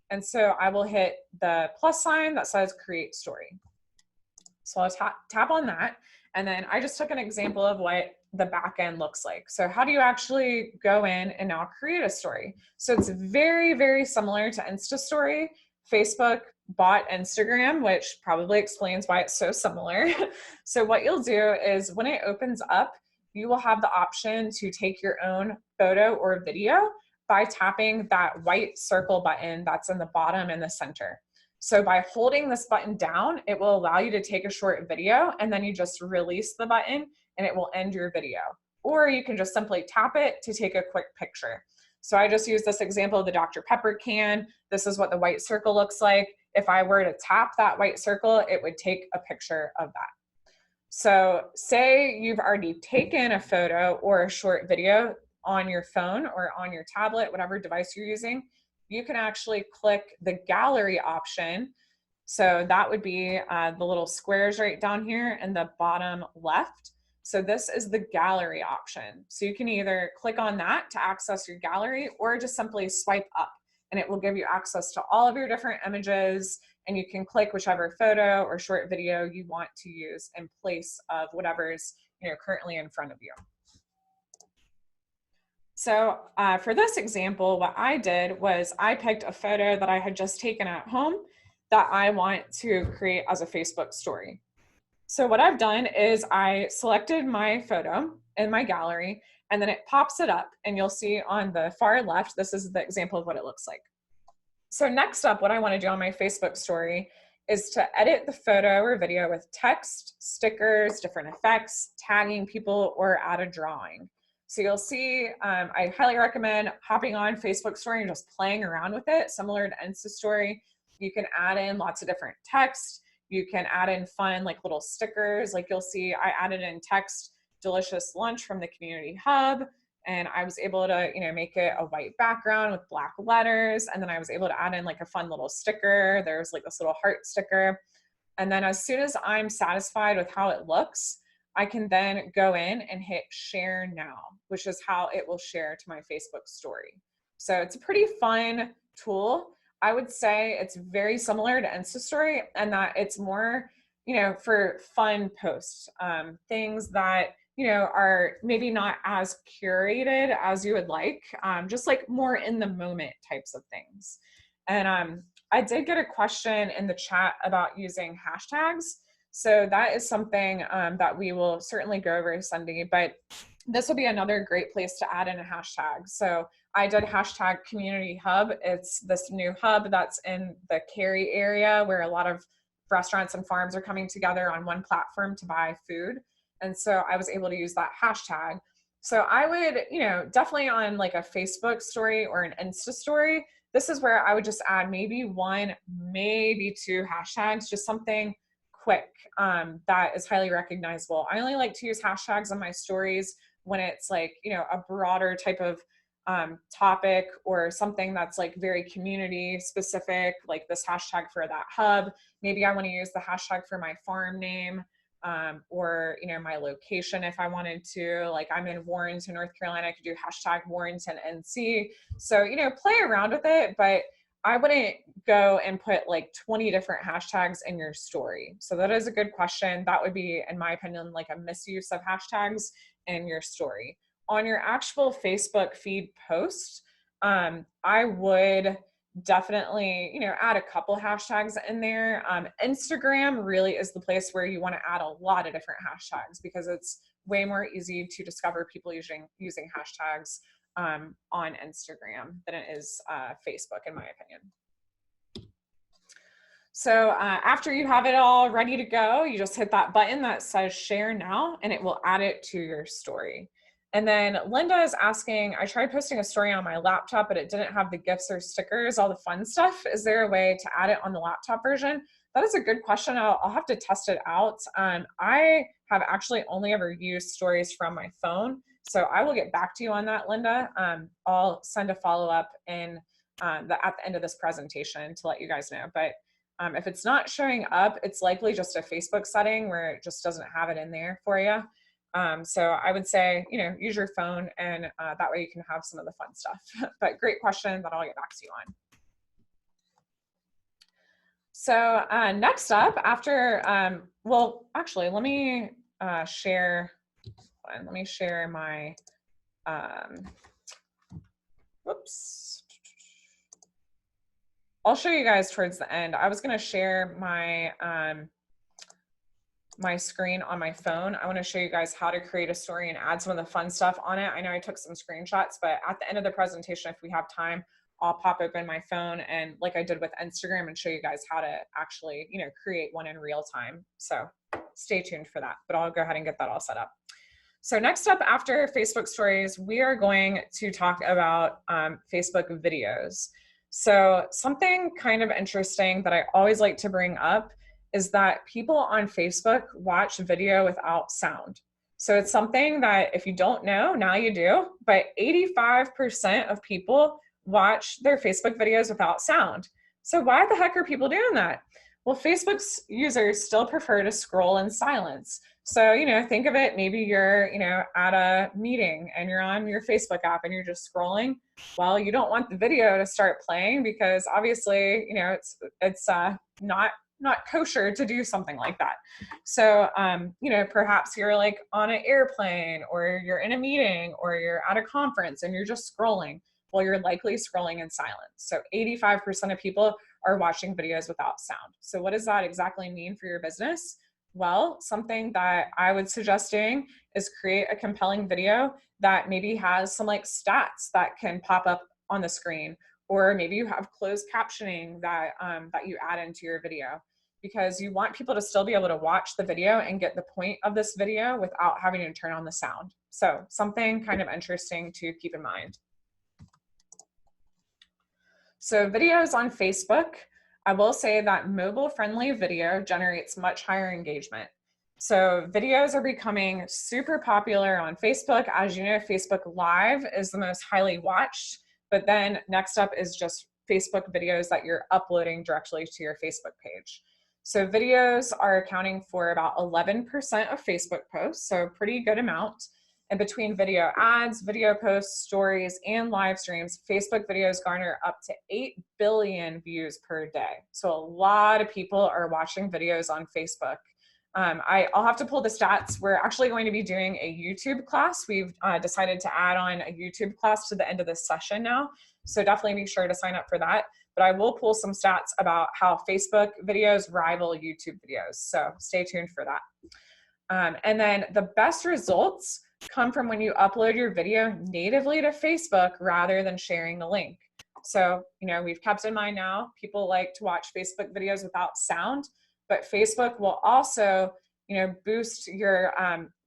And so I will hit the plus sign that says create story. So I'll tap on that. And then I just took an example of what the back end looks like. So how do you actually go in and now create a story? So it's very, very similar to Insta Story. Facebook bought Instagram, which probably explains why it's so similar. So what you'll do is when it opens up, you will have the option to take your own photo or video by tapping that white circle button that's in the bottom and the center. So by holding this button down, it will allow you to take a short video, and then you just release the button and it will end your video. Or you can just simply tap it to take a quick picture. So I just used this example of the Dr. Pepper can. This is what the white circle looks like. If I were to tap that white circle, it would take a picture of that. So say you've already taken a photo or a short video on your phone or on your tablet, whatever device you're using, you can actually click the gallery option. So that would be the little squares right down here in the bottom left. So this is the gallery option. So you can either click on that to access your gallery, or just simply swipe up and it will give you access to all of your different images, and you can click whichever photo or short video you want to use in place of whatever's currently in front of you. So for this example, what I did was I picked a photo that I had just taken at home that I want to create as a Facebook story. So what I've done is I selected my photo in my gallery, and then it pops it up, and you'll see on the far left, this is the example of what it looks like. So next up, what I want to do on my Facebook story is to edit the photo or video with text, stickers, different effects, tagging people, or add a drawing. So you'll see, I highly recommend hopping on Facebook story and just playing around with it, similar to Insta story. You can add in lots of different text. You can add in fun, like little stickers. Like you'll see, I added in text, delicious lunch from the community hub. And I was able to, make it a white background with black letters. And then I was able to add in like a fun little sticker. There's like this little heart sticker. And then as soon as I'm satisfied with how it looks, I can then go in and hit share now, which is how it will share to my Facebook story. So it's a pretty fun tool. I would say it's very similar to Insta Story, and that it's more, for fun posts, things that, are maybe not as curated as you would like, just like more in the moment types of things. And I did get a question in the chat about using hashtags. So that is something that we will certainly go over, Cindy, but this will be another great place to add in a hashtag. So I did hashtag community hub. It's this new hub that's in the Cary area where a lot of restaurants and farms are coming together on one platform to buy food. And so I was able to use that hashtag. So I would, you know, definitely on like a Facebook story or an Insta story, this is where I would just add maybe one, maybe two hashtags, just something quick that is highly recognizable. I only like to use hashtags on my stories when it's like, you know, a broader type of topic or something that's like very community specific, like this hashtag for that hub. Maybe I want to use the hashtag for my farm name or, you know, my location if I wanted to. Like I'm in Warrenton, North Carolina, I could do hashtag Warrenton NC. So, you know, play around with it, but I wouldn't go and put like 20 different hashtags in your story. So that is a good question. That would be, in my opinion, like a misuse of hashtags in your story. On your actual Facebook feed post, I would definitely, you know, add a couple hashtags in there. Instagram really is the place where you want to add a lot of different hashtags because it's way more easy to discover people using hashtags on Instagram than it is Facebook, in my opinion. So after you have it all ready to go, you just hit that button that says share now and it will add it to your story. And then Linda is asking, I tried posting a story on my laptop, but it didn't have the GIFs or stickers, all the fun stuff. Is there a way to add it on the laptop version? That is a good question. I'll have to test it out. I have actually only ever used stories from my phone. So I will get back to you on that, Linda. I'll send a follow-up at the end of this presentation to let you guys know. But if it's not showing up, it's likely just a Facebook setting where it just doesn't have it in there for you. So I would say, you know, use your phone and that way you can have some of the fun stuff. But great question that I'll get back to you on. So next up after, well, actually, let me share my, whoops. I'll show you guys towards the end. I was going to share my my screen on my phone. I want to show you guys how to create a story and add some of the fun stuff on it. I know I took some screenshots, but at the end of the presentation, if we have time, I'll pop open my phone and like I did with Instagram and show you guys how to actually, you know, create one in real time. So stay tuned for that, but I'll go ahead and get that all set up. So next up after Facebook stories, we are going to talk about Facebook videos. So something kind of interesting that I always like to bring up is that people on Facebook watch video without sound. So it's something that if you don't know, now you do, but 85% of people watch their Facebook videos without sound. So why the heck are people doing that? Well, Facebook's users still prefer to scroll in silence. So, you know, think of it, maybe you're, you know, at a meeting and you're on your Facebook app and you're just scrolling. Well, you don't want the video to start playing because obviously, you know, it's not kosher to do something like that. So, you know, perhaps you're like on an airplane or you're in a meeting or you're at a conference and you're just scrolling. Well, you're likely scrolling in silence. So 85% of people are watching videos without sound. So what does that exactly mean for your business? Well, something that I would suggest doing is create a compelling video that maybe has some like stats that can pop up on the screen, or maybe you have closed captioning that, that you add into your video, because you want people to still be able to watch the video and get the point of this video without having to turn on the sound. So something kind of interesting to keep in mind. So videos on Facebook, I will say that mobile-friendly video generates much higher engagement. So videos are becoming super popular on Facebook. As you know, Facebook Live is the most highly watched, but then next up is just Facebook videos that you're uploading directly to your Facebook page. So videos are accounting for about 11% of Facebook posts, so a pretty good amount. And between video ads, video posts, stories, and live streams, Facebook videos garner up to 8 billion views per day. So a lot of people are watching videos on Facebook. I'll have to pull the stats. We're actually going to be doing a YouTube class. We've decided to add on a YouTube class to the end of this session now. So definitely be sure to sign up for that. but I will pull some stats about how Facebook videos rival YouTube videos. So stay tuned for that. And then the best results come from when you upload your video natively to Facebook rather than sharing the link. So, we've kept in mind now, people like to watch Facebook videos without sound, but Facebook will also, boost your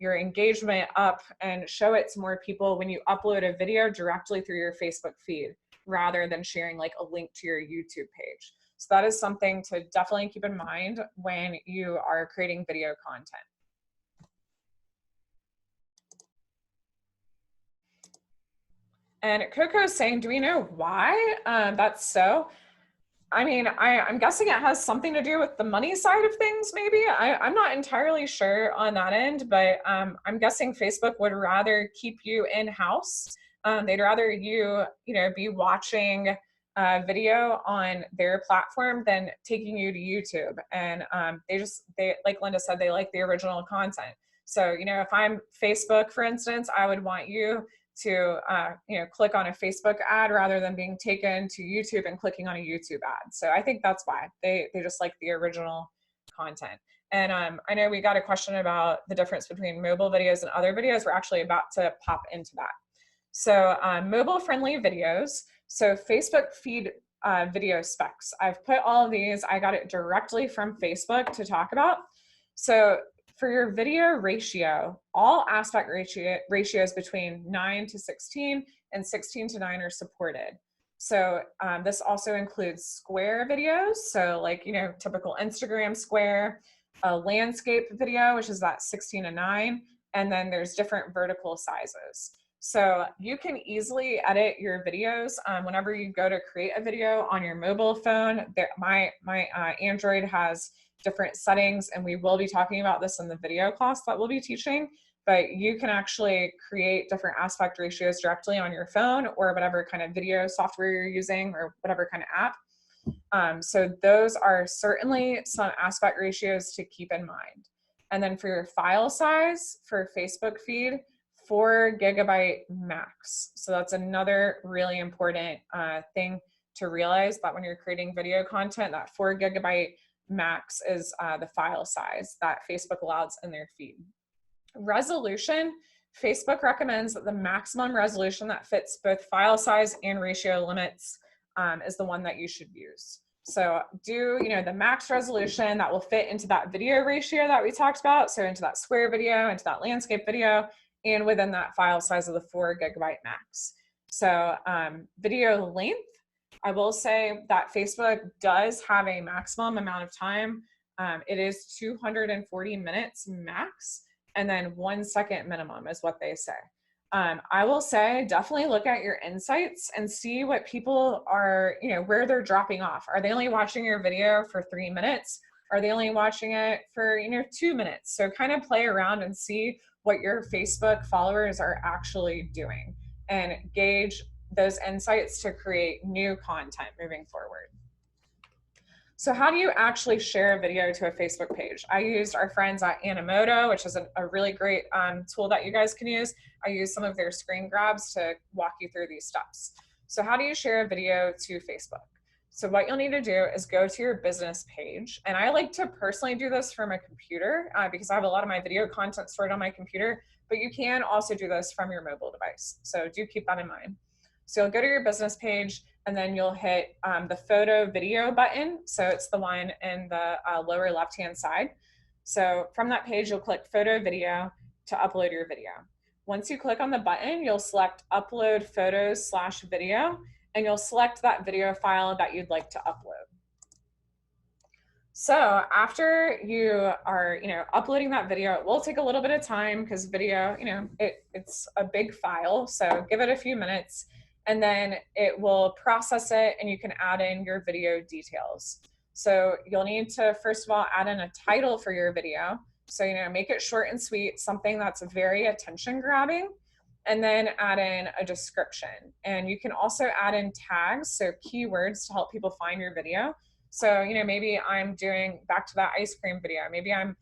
engagement up and show it to more people when you upload a video directly through your Facebook feed rather than sharing like a link to your YouTube page. So that is something to definitely keep in mind when you are creating video content. And Coco is saying, do we know why that's so? I mean, I'm guessing it has something to do with the money side of things, maybe. I'm not entirely sure on that end, but I'm guessing Facebook would rather keep you in-house. They'd rather you, be watching video on their platform than taking you to YouTube. And they, like Linda said, they like the original content. So, if I'm Facebook, for instance, I would want you to click on a Facebook ad rather than being taken to YouTube and clicking on a YouTube ad. So I think that's why they just like the original content. And I know we got a question about the difference between mobile videos and other videos. We're actually about to pop into that. So mobile friendly videos. So Facebook feed video specs. I've put all of these, I got it directly from Facebook to talk about. So for your video ratio, all aspect ratios between 9:16 and 16:9 are supported. So this also includes square videos. So like, typical Instagram square, a landscape video, which is that 16:9, and then there's different vertical sizes. So you can easily edit your videos whenever you go to create a video on your mobile phone. My Android has different settings, and we will be talking about this in the video class that we'll be teaching, but you can actually create different aspect ratios directly on your phone or whatever kind of video software you're using or whatever kind of app. So those are certainly some aspect ratios to keep in mind. And then for your file size for Facebook feed, 4 GB max. So that's another really important thing to realize, that when you're creating video content, that 4 GB max is the file size that Facebook allows in their feed. Resolution, Facebook recommends that the maximum resolution that fits both file size and ratio limits is the one that you should use. So do, the max resolution that will fit into that video ratio that we talked about. So into that square video, into that landscape video, and within that file size of the 4 GB max. So video length, I will say that Facebook does have a maximum amount of time. It is 240 minutes max, and then 1 second minimum is what they say. I will say definitely look at your insights and see what people are, where they're dropping off. Are they only watching your video for 3 minutes? Are they only watching it for, 2 minutes? So kind of play around and see what your Facebook followers are actually doing and gauge those insights to create new content moving forward. So how do you actually share a video to a Facebook page? I used our friends at Animoto, which is a really great tool that you guys can use. I used some of their screen grabs to walk you through these steps. So how do you share a video to Facebook? So what you'll need to do is go to your business page. And I like to personally do this from a computer because I have a lot of my video content stored on my computer, but you can also do this from your mobile device. So do keep that in mind. So you'll go to your business page, and then you'll hit the photo video button. So it's the one in the lower left-hand side. So from that page, you'll click photo video to upload your video. Once you click on the button, you'll select upload photos/video, and you'll select that video file that you'd like to upload. So after you are, uploading that video, it will take a little bit of time because video, it's a big file. So give it a few minutes, and then it will process it, and you can add in your video details. So you'll need to, first of all, add in a title for your video. So, make it short and sweet, something that's very attention grabbing, and then add in a description. And you can also add in tags, so keywords to help people find your video. So, maybe I'm doing back to that ice cream video. Maybe I'm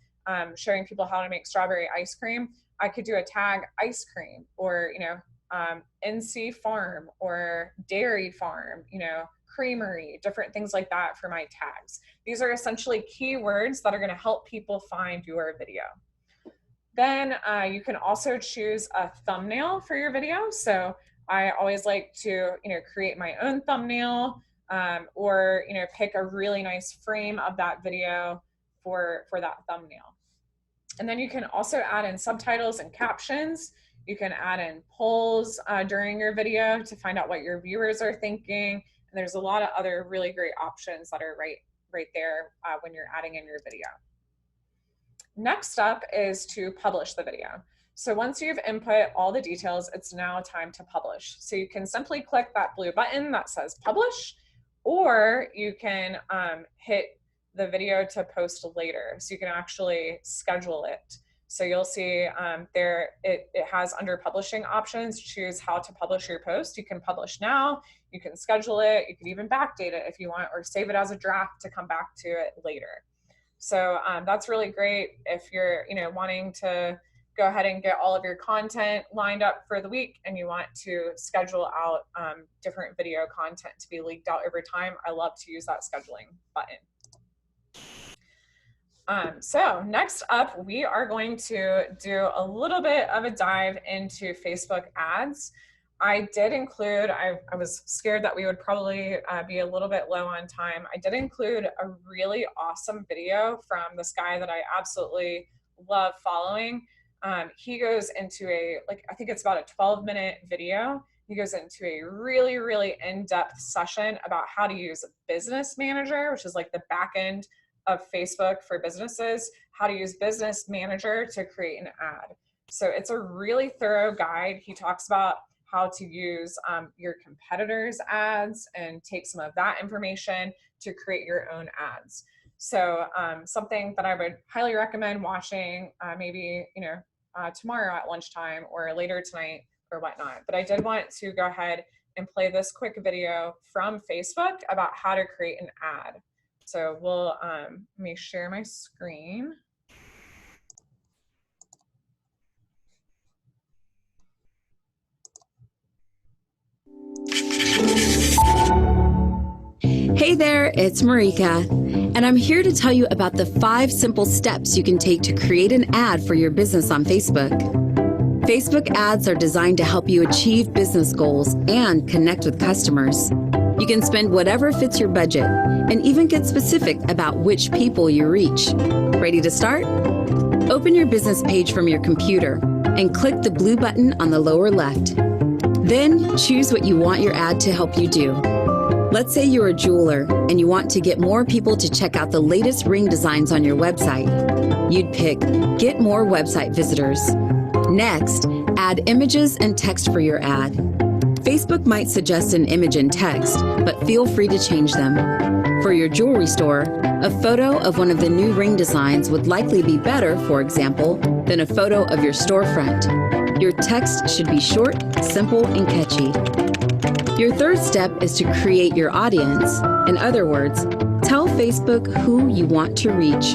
showing people how to make strawberry ice cream. I could do a tag ice cream, or, NC farm or dairy farm, creamery, different things like that for my tags. These are essentially keywords that are going to help people find your video. Then you can also choose a thumbnail for your video. So I always like to, create my own thumbnail, or, pick a really nice frame of that video for that thumbnail. And then you can also add in subtitles and captions. You can add in polls during your video to find out what your viewers are thinking. And there's a lot of other really great options that are right there when you're adding in your video. Next up is to publish the video. So once you've input all the details, it's now time to publish. So you can simply click that blue button that says publish, or you can hit the video to post later. So you can actually schedule it. So you'll see it has under publishing options, choose how to publish your post. You can publish now, you can schedule it, you can even backdate it if you want, or save it as a draft to come back to it later. So that's really great if you're wanting to go ahead and get all of your content lined up for the week and you want to schedule out different video content to be leaked out over time. I love to use that scheduling button. So next up, we are going to do a little bit of a dive into Facebook ads. I did include, I was scared that we would probably be a little bit low on time. I did include a really awesome video from this guy that I absolutely love following. He goes into I think it's about a 12-minute video. He goes into a really, really in-depth session about how to use Business Manager, which is like the back end of Facebook for businesses, how to use Business Manager to create an ad. So it's a really thorough guide. He talks about how to use your competitors' ads and take some of that information to create your own ads. So something that I would highly recommend watching maybe tomorrow at lunchtime or later tonight or whatnot. But I did want to go ahead and play this quick video from Facebook about how to create an ad. So we'll let me share my screen. Hey there, it's Marika, and I'm here to tell you about the 5 simple steps you can take to create an ad for your business on Facebook. Facebook ads are designed to help you achieve business goals and connect with customers. You can spend whatever fits your budget and even get specific about which people you reach. Ready to start? Open your business page from your computer and click the blue button on the lower left. Then choose what you want your ad to help you do. Let's say you're a jeweler and you want to get more people to check out the latest ring designs on your website. You'd pick Get More Website Visitors. Next, add images and text for your ad. Facebook might suggest an image and text, but feel free to change them. For your jewelry store, a photo of one of the new ring designs would likely be better, for example, than a photo of your storefront. Your text should be short, simple, and catchy. Your third step is to create your audience. In other words, tell Facebook who you want to reach.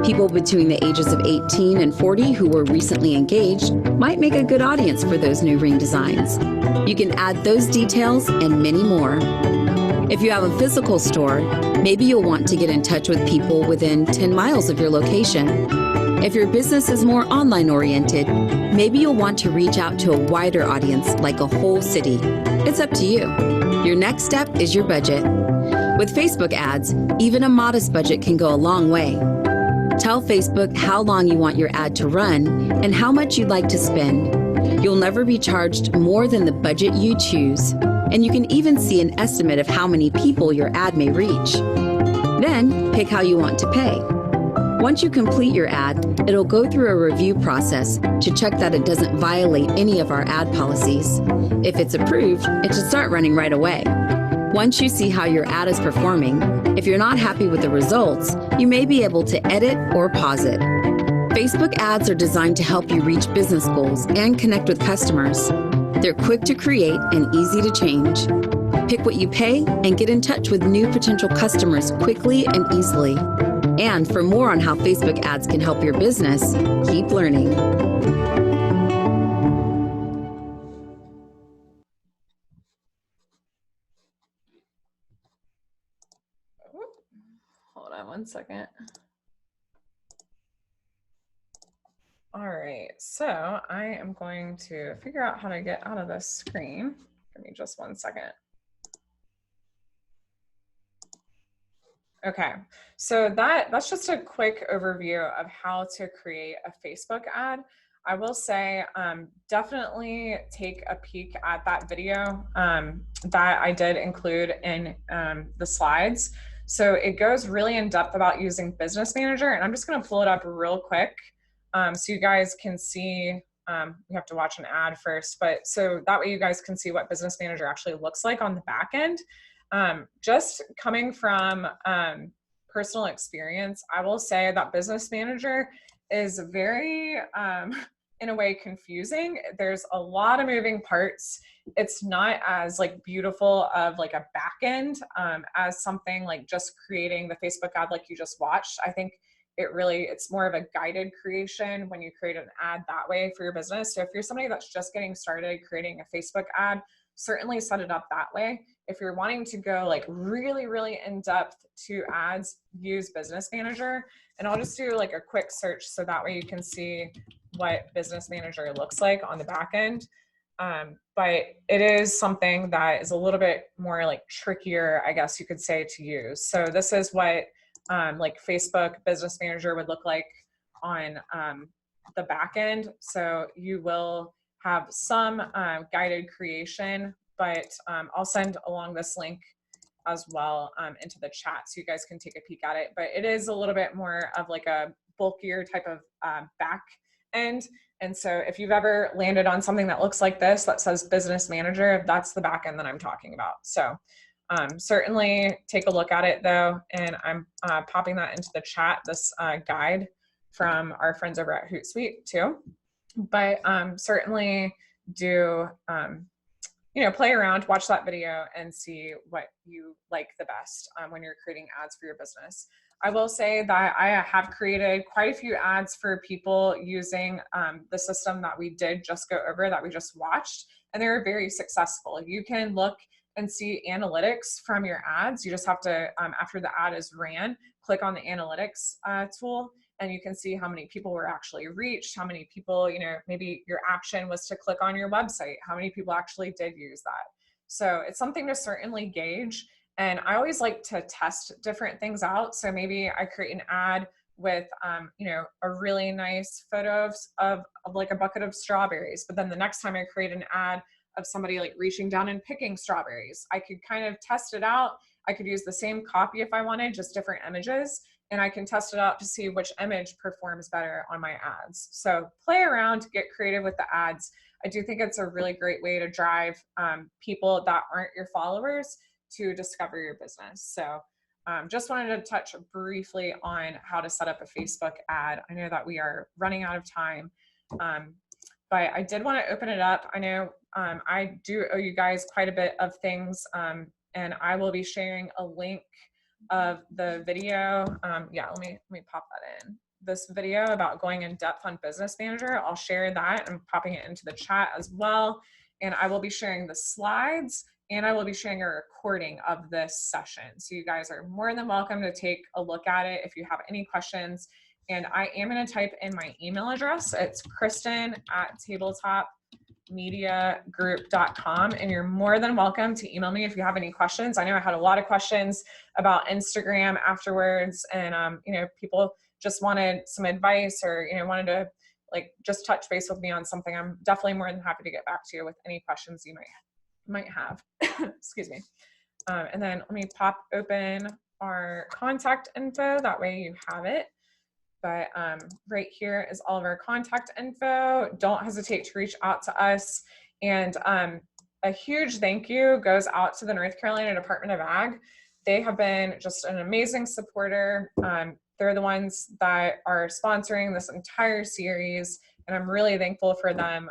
People between the ages of 18 and 40 who were recently engaged might make a good audience for those new ring designs. You can add those details and many more. If you have a physical store, maybe you'll want to get in touch with people within 10 miles of your location. If your business is more online oriented, maybe you'll want to reach out to a wider audience like a whole city. It's up to you. Your next step is your budget. With Facebook ads, even a modest budget can go a long way. Tell Facebook how long you want your ad to run and how much you'd like to spend. You'll never be charged more than the budget you choose, and you can even see an estimate of how many people your ad may reach. Then, pick how you want to pay. Once you complete your ad, it'll go through a review process to check that it doesn't violate any of our ad policies. If it's approved, it should start running right away. Once you see how your ad is performing, if you're not happy with the results, you may be able to edit or pause it. Facebook ads are designed to help you reach business goals and connect with customers. They're quick to create and easy to change. Pick what you pay and get in touch with new potential customers quickly and easily. And for more on how Facebook ads can help your business, keep learning. one second. All right, so I am going to figure out how to get out of this screen. Give me just one second. Okay, so that's just a quick overview of how to create a Facebook ad. I will say definitely take a peek at that video that I did include in the slides. So it goes really in depth about using Business Manager, and I'm just going to pull it up real quick so you guys can see. We have to watch an ad first, but so that way you guys can see what Business Manager actually looks like on the back end. Just coming from personal experience, I will say that Business Manager is very, in a way, confusing. There's a lot of moving parts. It's not as like beautiful of like a back end as something like just creating the Facebook ad like you just watched. I think it's more of a guided creation when you create an ad that way for your business. So if you're somebody that's just getting started creating a Facebook ad, certainly set it up that way. If you're wanting to go like really, really in depth to ads, use Business Manager. And I'll just do like a quick search so that way you can see what Business Manager looks like on the back end. But it is something that is a little bit more like trickier, I guess you could say, to use. So this is what like Facebook Business Manager would look like on the back end. So you will have some guided creation, but I'll send along this link as well into the chat so you guys can take a peek at it. But it is a little bit more of like a bulkier type of back end. And so if you've ever landed on something that looks like this, that says Business Manager, that's the back end that I'm talking about. So certainly take a look at it though. And I'm popping that into the chat, this guide from our friends over at Hootsuite too. But certainly do, play around, watch that video and see what you like the best when you're creating ads for your business. I will say that I have created quite a few ads for people using the system that we did just go over, that we just watched, and they were very successful. You can look and see analytics from your ads. You just have to, after the ad is ran, click on the analytics tool, and you can see how many people were actually reached, how many people, maybe your action was to click on your website, how many people actually did use that. So it's something to certainly gauge. And I always like to test different things out. So maybe I create an ad with, a really nice photo of like a bucket of strawberries. But then the next time I create an ad of somebody like reaching down and picking strawberries, I could kind of test it out. I could use the same copy if I wanted, just different images. And I can test it out to see which image performs better on my ads. So play around, get creative with the ads. I do think it's a really great way to drive people that aren't your followers to discover your business. So just wanted to touch briefly on how to set up a Facebook ad. I know that we are running out of time, but I did want to open it up. I know I do owe you guys quite a bit of things, and I will be sharing a link of the video. Let me pop that in. This video about going in depth on Business Manager, I'll share that and popping it into the chat as well. And I will be sharing the slides, and I will be sharing a recording of this session. So you guys are more than welcome to take a look at it if you have any questions. And I am going to type in my email address. It's Kristen@tabletopmediagroup.com, and you're more than welcome to email me if you have any questions. I know I had a lot of questions about Instagram afterwards, and people just wanted some advice or wanted to like just touch base with me on something. I'm definitely more than happy to get back to you with any questions you might have. Excuse me. And then let me pop open our contact info. That way you have it. But right here is all of our contact info. Don't hesitate to reach out to us. And a huge thank you goes out to the North Carolina Department of Ag. They have been just an amazing supporter. They're the ones that are sponsoring this entire series, and I'm really thankful for them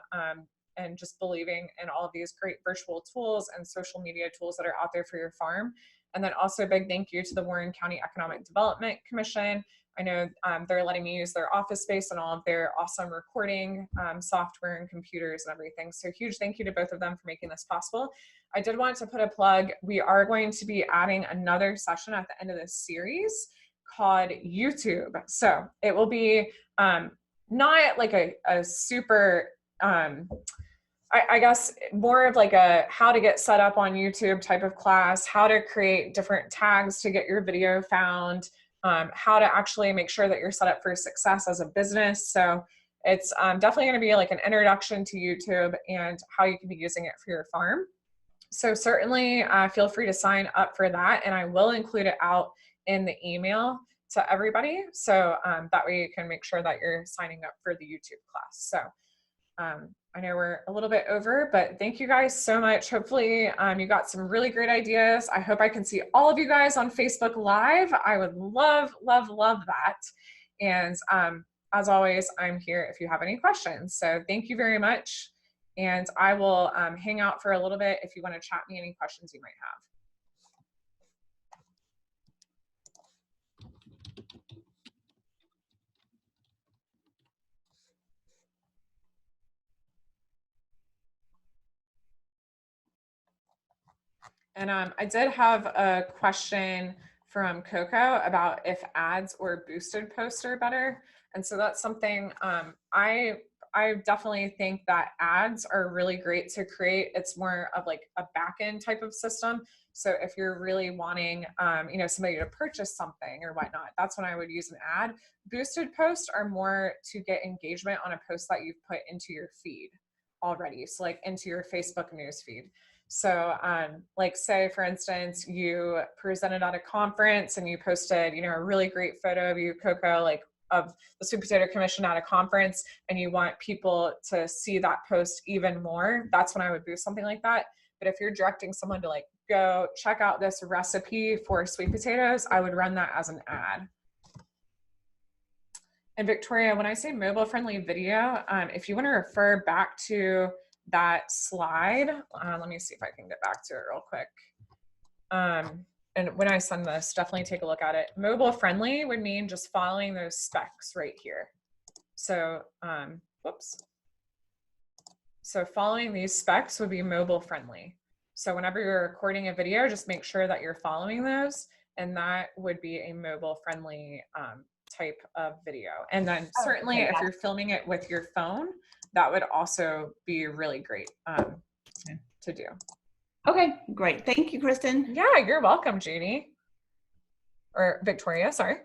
and just believing in all of these great virtual tools and social media tools that are out there for your farm. And then also a big thank you to the Warren County Economic Development Commission. I know they're letting me use their office space and all of their awesome recording software and computers and everything. So huge thank you to both of them for making this possible. I did want to put a plug. We are going to be adding another session at the end of this series. called YouTube. So it will be not like a super, I guess more of like a how to get set up on YouTube type of class, how to create different tags to get your video found, how to actually make sure that you're set up for success as a business. So it's definitely going to be like an introduction to YouTube and how you can be using it for your farm. So certainly feel free to sign up for that, and I will include it out in the email to everybody. So that way you can make sure that you're signing up for the YouTube class. So I know we're a little bit over, but thank you guys so much. Hopefully you got some really great ideas. I hope I can see all of you guys on Facebook Live. I would love, love, love that. And as always, I'm here if you have any questions. So thank you very much. And I will hang out for a little bit if you want to chat me any questions you might have. And I did have a question from Coco about if ads or boosted posts are better. And so that's something I definitely think that ads are really great to create. It's more of like a back end type of system. So if you're really wanting, you know, somebody to purchase something or whatnot, that's when I would use an ad. Boosted posts are more to get engagement on a post that you've put into your feed already. So like into your Facebook news feed. So like say, for instance, you presented at a conference and you posted, you know, a really great photo of you, Coco, like of the Sweet Potato Commission at a conference, and you want people to see that post even more. That's when I would boost something like that. But if you're directing someone to like, go check out this recipe for sweet potatoes, I would run that as an ad. And Victoria, when I say mobile friendly video, if you want to refer back to that slide, let me see if I can get back to it real quick. And when I send this, definitely take a look at it. Mobile friendly would mean just following those specs right here. So, whoops. So following these specs would be mobile friendly. So whenever you're recording a video, just make sure that you're following those, and that would be a mobile friendly type of video. And then certainly if you're filming it with your phone, that would also be really great to do. Okay, great. Thank you, Kristen. Yeah, you're welcome, Judy. Or Victoria, sorry.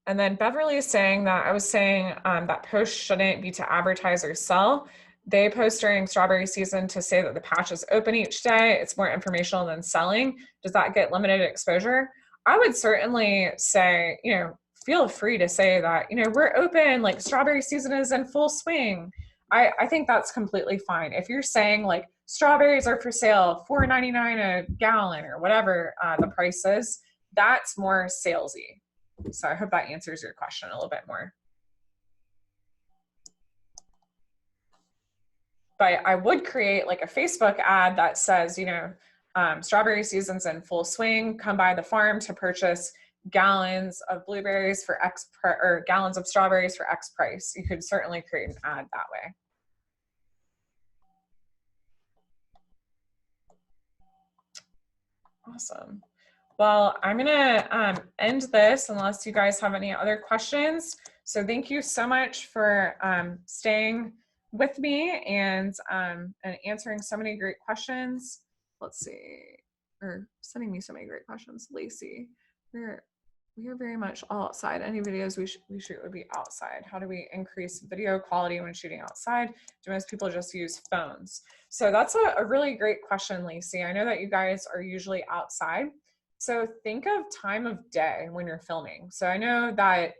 And then Beverly is saying that I was saying that posts shouldn't be to advertise or sell. They post during strawberry season to say that the patch is open each day. It's more informational than selling. Does that get limited exposure? I would certainly say, you know, feel free to say that, you know, we're open, like strawberry season is in full swing. I think that's completely fine. If you're saying like strawberries are for sale, $4.99 a gallon or whatever the price is, that's more salesy. So I hope that answers your question a little bit more. But I would create like a Facebook ad that says, you know, strawberry season's in full swing, come by the farm to purchase gallons of blueberries for X or gallons of strawberries for X price. You could certainly create an ad that way. Awesome. Well, I'm going to end this unless you guys have any other questions. So thank you so much for staying with me and answering so many great questions. Let's see, or sending me so many great questions. Lacey, we are very much all outside. Any videos we shoot would be outside. How do we increase video quality when shooting outside? Do most people just use phones? So that's a really great question, Lacey. I know that you guys are usually outside. So think of time of day when you're filming. So I know that,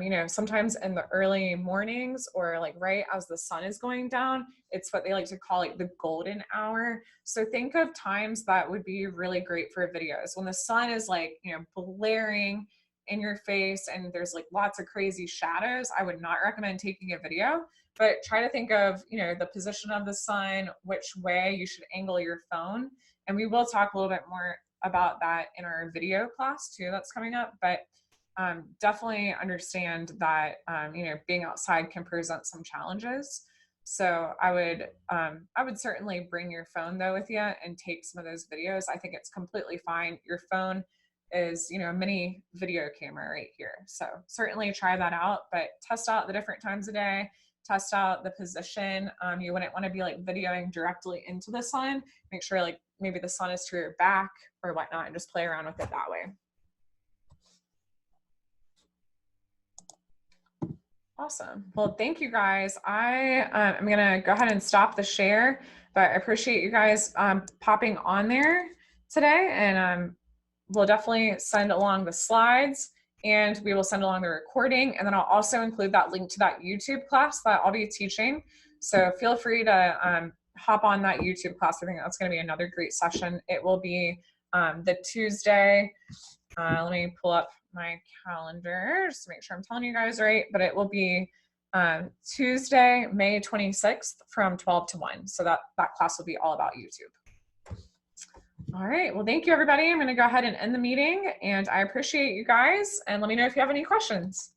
you know, sometimes in the early mornings or like right as the sun is going down, it's what they like to call like the golden hour. So think of times that would be really great for videos when the sun is like, you know, blaring in your face and there's like lots of crazy shadows. I would not recommend taking a video, but try to think of, you know, the position of the sun, which way you should angle your phone. And we will talk a little bit more about that in our video class too that's coming up, but definitely understand that you know, being outside can present some challenges. So I would certainly bring your phone though with you and take some of those videos. I think it's completely fine. Your phone is, you know, a mini video camera right here. So certainly try that out, but test out the different times a day, test out the position. You wouldn't want to be like videoing directly into the sun. Make sure like maybe the sun is to your back or whatnot, and just play around with it that way. Awesome. Well, thank you guys. I'm going to go ahead and stop the share, but I appreciate you guys popping on there today, and we'll definitely send along the slides, and we will send along the recording, and then I'll also include that link to that YouTube class that I'll be teaching. So feel free to hop on that YouTube class. I think that's going to be another great session. It will be the Tuesday. Let me pull up my calendar just to make sure I'm telling you guys right, but it will be Tuesday, May 26th from 12 to 1. So that class will be all about YouTube. All right. Well, thank you, everybody. I'm going to go ahead and end the meeting, and I appreciate you guys, and let me know if you have any questions.